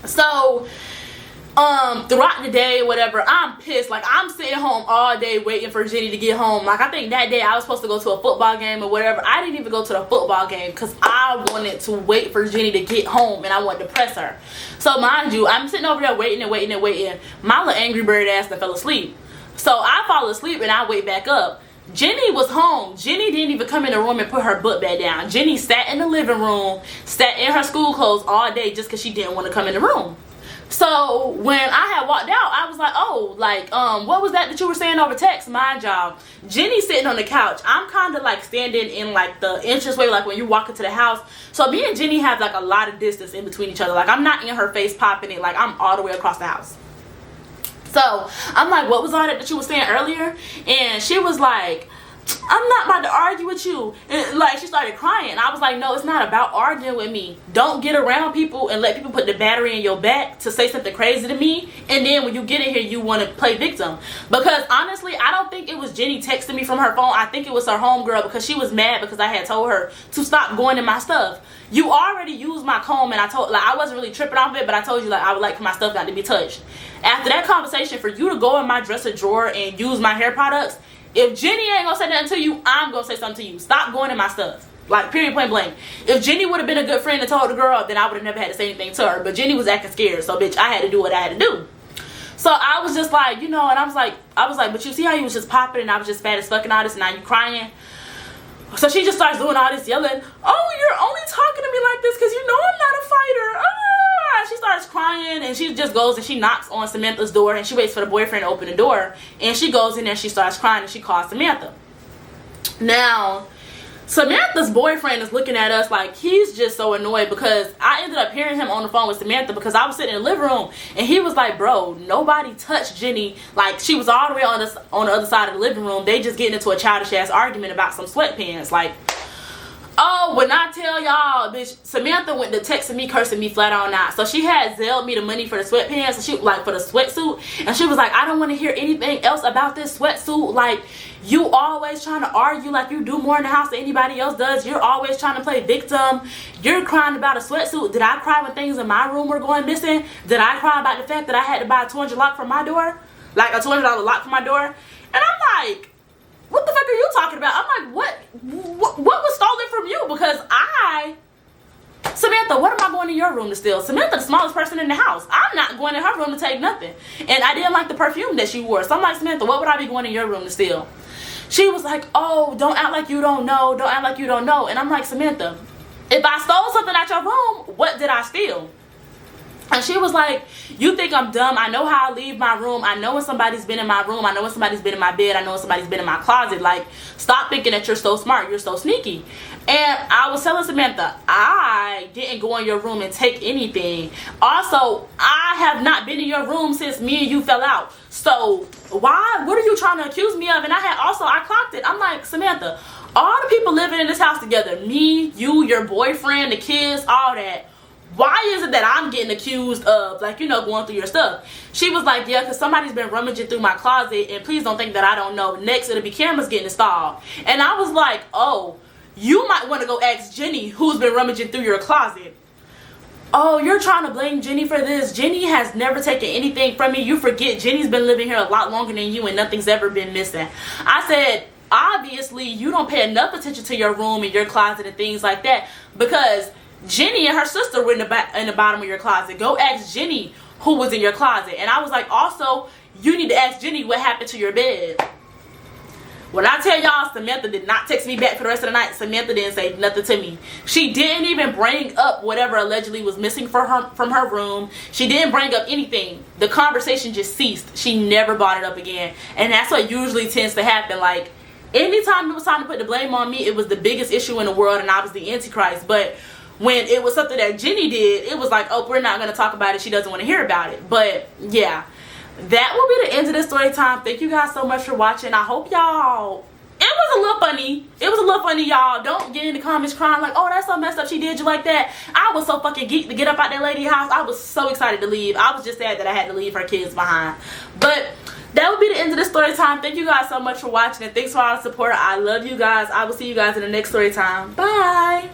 So throughout the day, whatever, I'm pissed. Like, I'm sitting home all day waiting for Jenny to get home. Like, I think that day I was supposed to go to a football game or whatever. I didn't even go to the football game because I wanted to wait for Jenny to get home and I wanted to press her. So mind you, I'm sitting over there waiting and waiting and waiting. My little angry bird ass that fell asleep. So I fall asleep and I wake back up. Jenny was home. Jenny didn't even come in the room and put her butt back down. Jenny sat in the living room, sat in her school clothes all day just because she didn't want to come in the room. So when I had walked out, I was like, oh, like, what was that you were saying over text? Mind y'all, Jenny sitting on the couch. I'm kind of like standing in like the entranceway, like when you walk into the house. So me and Jenny have like a lot of distance in between each other. Like, I'm not in her face popping it. Like, I'm all the way across the house. So I'm like, what was all that you were saying earlier? And she was like, I'm not about to argue with you. And like, she started crying. I was like, no, it's not about arguing with me. Don't get around people and let people put the battery in your back to say something crazy to me, and then when you get in here you want to play victim. Because honestly, I don't think it was Jenny texting me from her phone. I think it was her homegirl, because she was mad because I had told her to stop going in my stuff. You already used my comb, and I told, like, I wasn't really tripping off it, but I told you, like, I would like for my stuff not to be touched. After that conversation, for you to go in my dresser drawer and use my hair products, if Jenny ain't gonna say nothing to you, I'm gonna say something to you. Stop going in my stuff. Like, period, point blank. If Jenny would have been a good friend and told the girl, then I would have never had to say anything to her. But Jenny was acting scared, so bitch, I had to do what I had to do. So I was just like, you know, and I was like, but you see how you was just popping and I was just fat as fuck and all this, and now you crying? So she just starts doing all this yelling. Oh, you're only talking to me like this because you know I'm not a fighter. She starts crying, and she just goes and she knocks on Samantha's door, and she waits for the boyfriend to open the door, and she goes in there and she starts crying, and she calls Samantha. Now, Samantha's boyfriend is looking at us like he's just so annoyed, because I ended up hearing him on the phone with Samantha, because I was sitting in the living room and he was like, bro, nobody touched Jenny. Like, she was all the way on the other side of the living room. They just getting into a childish ass argument about some sweatpants. Like, oh, when I tell y'all, bitch, Samantha went to texting me, cursing me flat on out. So she had Zelled me the money for the sweatpants, and she, like, for the sweatsuit, and she was like, I don't want to hear anything else about this sweatsuit. Like, you always trying to argue like you do more in the house than anybody else does. You're always trying to play victim. You're crying about a sweatsuit. Did I cry when things in my room were going missing? Did I cry about the fact that I had to buy a $200 lock for my door? Like, a $200 lock for my door? And I'm like, what the fuck are you talking about? I'm like, what was stolen from you? Because Samantha, what am I going in your room to steal? Samantha, the smallest person in the house. I'm not going in her room to take nothing. And I didn't like the perfume that she wore. So I'm like, Samantha, what would I be going in your room to steal? She was like, oh, don't act like you don't know. Don't act like you don't know. And I'm like, Samantha, if I stole something out your room, what did I steal? And she was like, you think I'm dumb? I know how I leave my room. I know when somebody's been in my room. I know when somebody's been in my bed. I know when somebody's been in my closet. Like, stop thinking that you're so smart. You're so sneaky. And I was telling Samantha, I didn't go in your room and take anything. Also, I have not been in your room since me and you fell out. So, what are you trying to accuse me of? And I clocked it. I'm like, Samantha, all the people living in this house together, me, you, your boyfriend, the kids, all that, why is it that I'm getting accused of, like, you know, going through your stuff? She was like, yeah, because somebody's been rummaging through my closet, and please don't think that I don't know. Next, it'll be cameras getting installed. And I was like, oh, you might want to go ask Jenny who's been rummaging through your closet. Oh, you're trying to blame Jenny for this. Jenny has never taken anything from me. You forget Jenny's been living here a lot longer than you, and nothing's ever been missing. I said, obviously, you don't pay enough attention to your room and your closet and things like that, because Jenny and her sister were in the bottom of your closet. Go ask Jenny who was in your closet. And I was like, also, you need to ask Jenny what happened to your bed. When I tell y'all, Samantha did not text me back for the rest of the night. Samantha didn't say nothing to me. She didn't even bring up whatever allegedly was missing from her room. She didn't bring up anything. The conversation just ceased. She never brought it up again. And that's what usually tends to happen. Like, anytime it was time to put the blame on me, it was the biggest issue in the world and I was the Antichrist. But when it was something that Jenny did, it was like, oh, we're not going to talk about it. She doesn't want to hear about it. But yeah, that will be the end of this story time. Thank you guys so much for watching. I hope y'all... It was a little funny. It was a little funny, y'all. Don't get in the comments crying like, oh, that's so messed up. She did you like that. I was so fucking geeked to get up out that lady's house. I was so excited to leave. I was just sad that I had to leave her kids behind. But that would be the end of the story time. Thank you guys so much for watching. And thanks for all the support. I love you guys. I will see you guys in the next story time. Bye.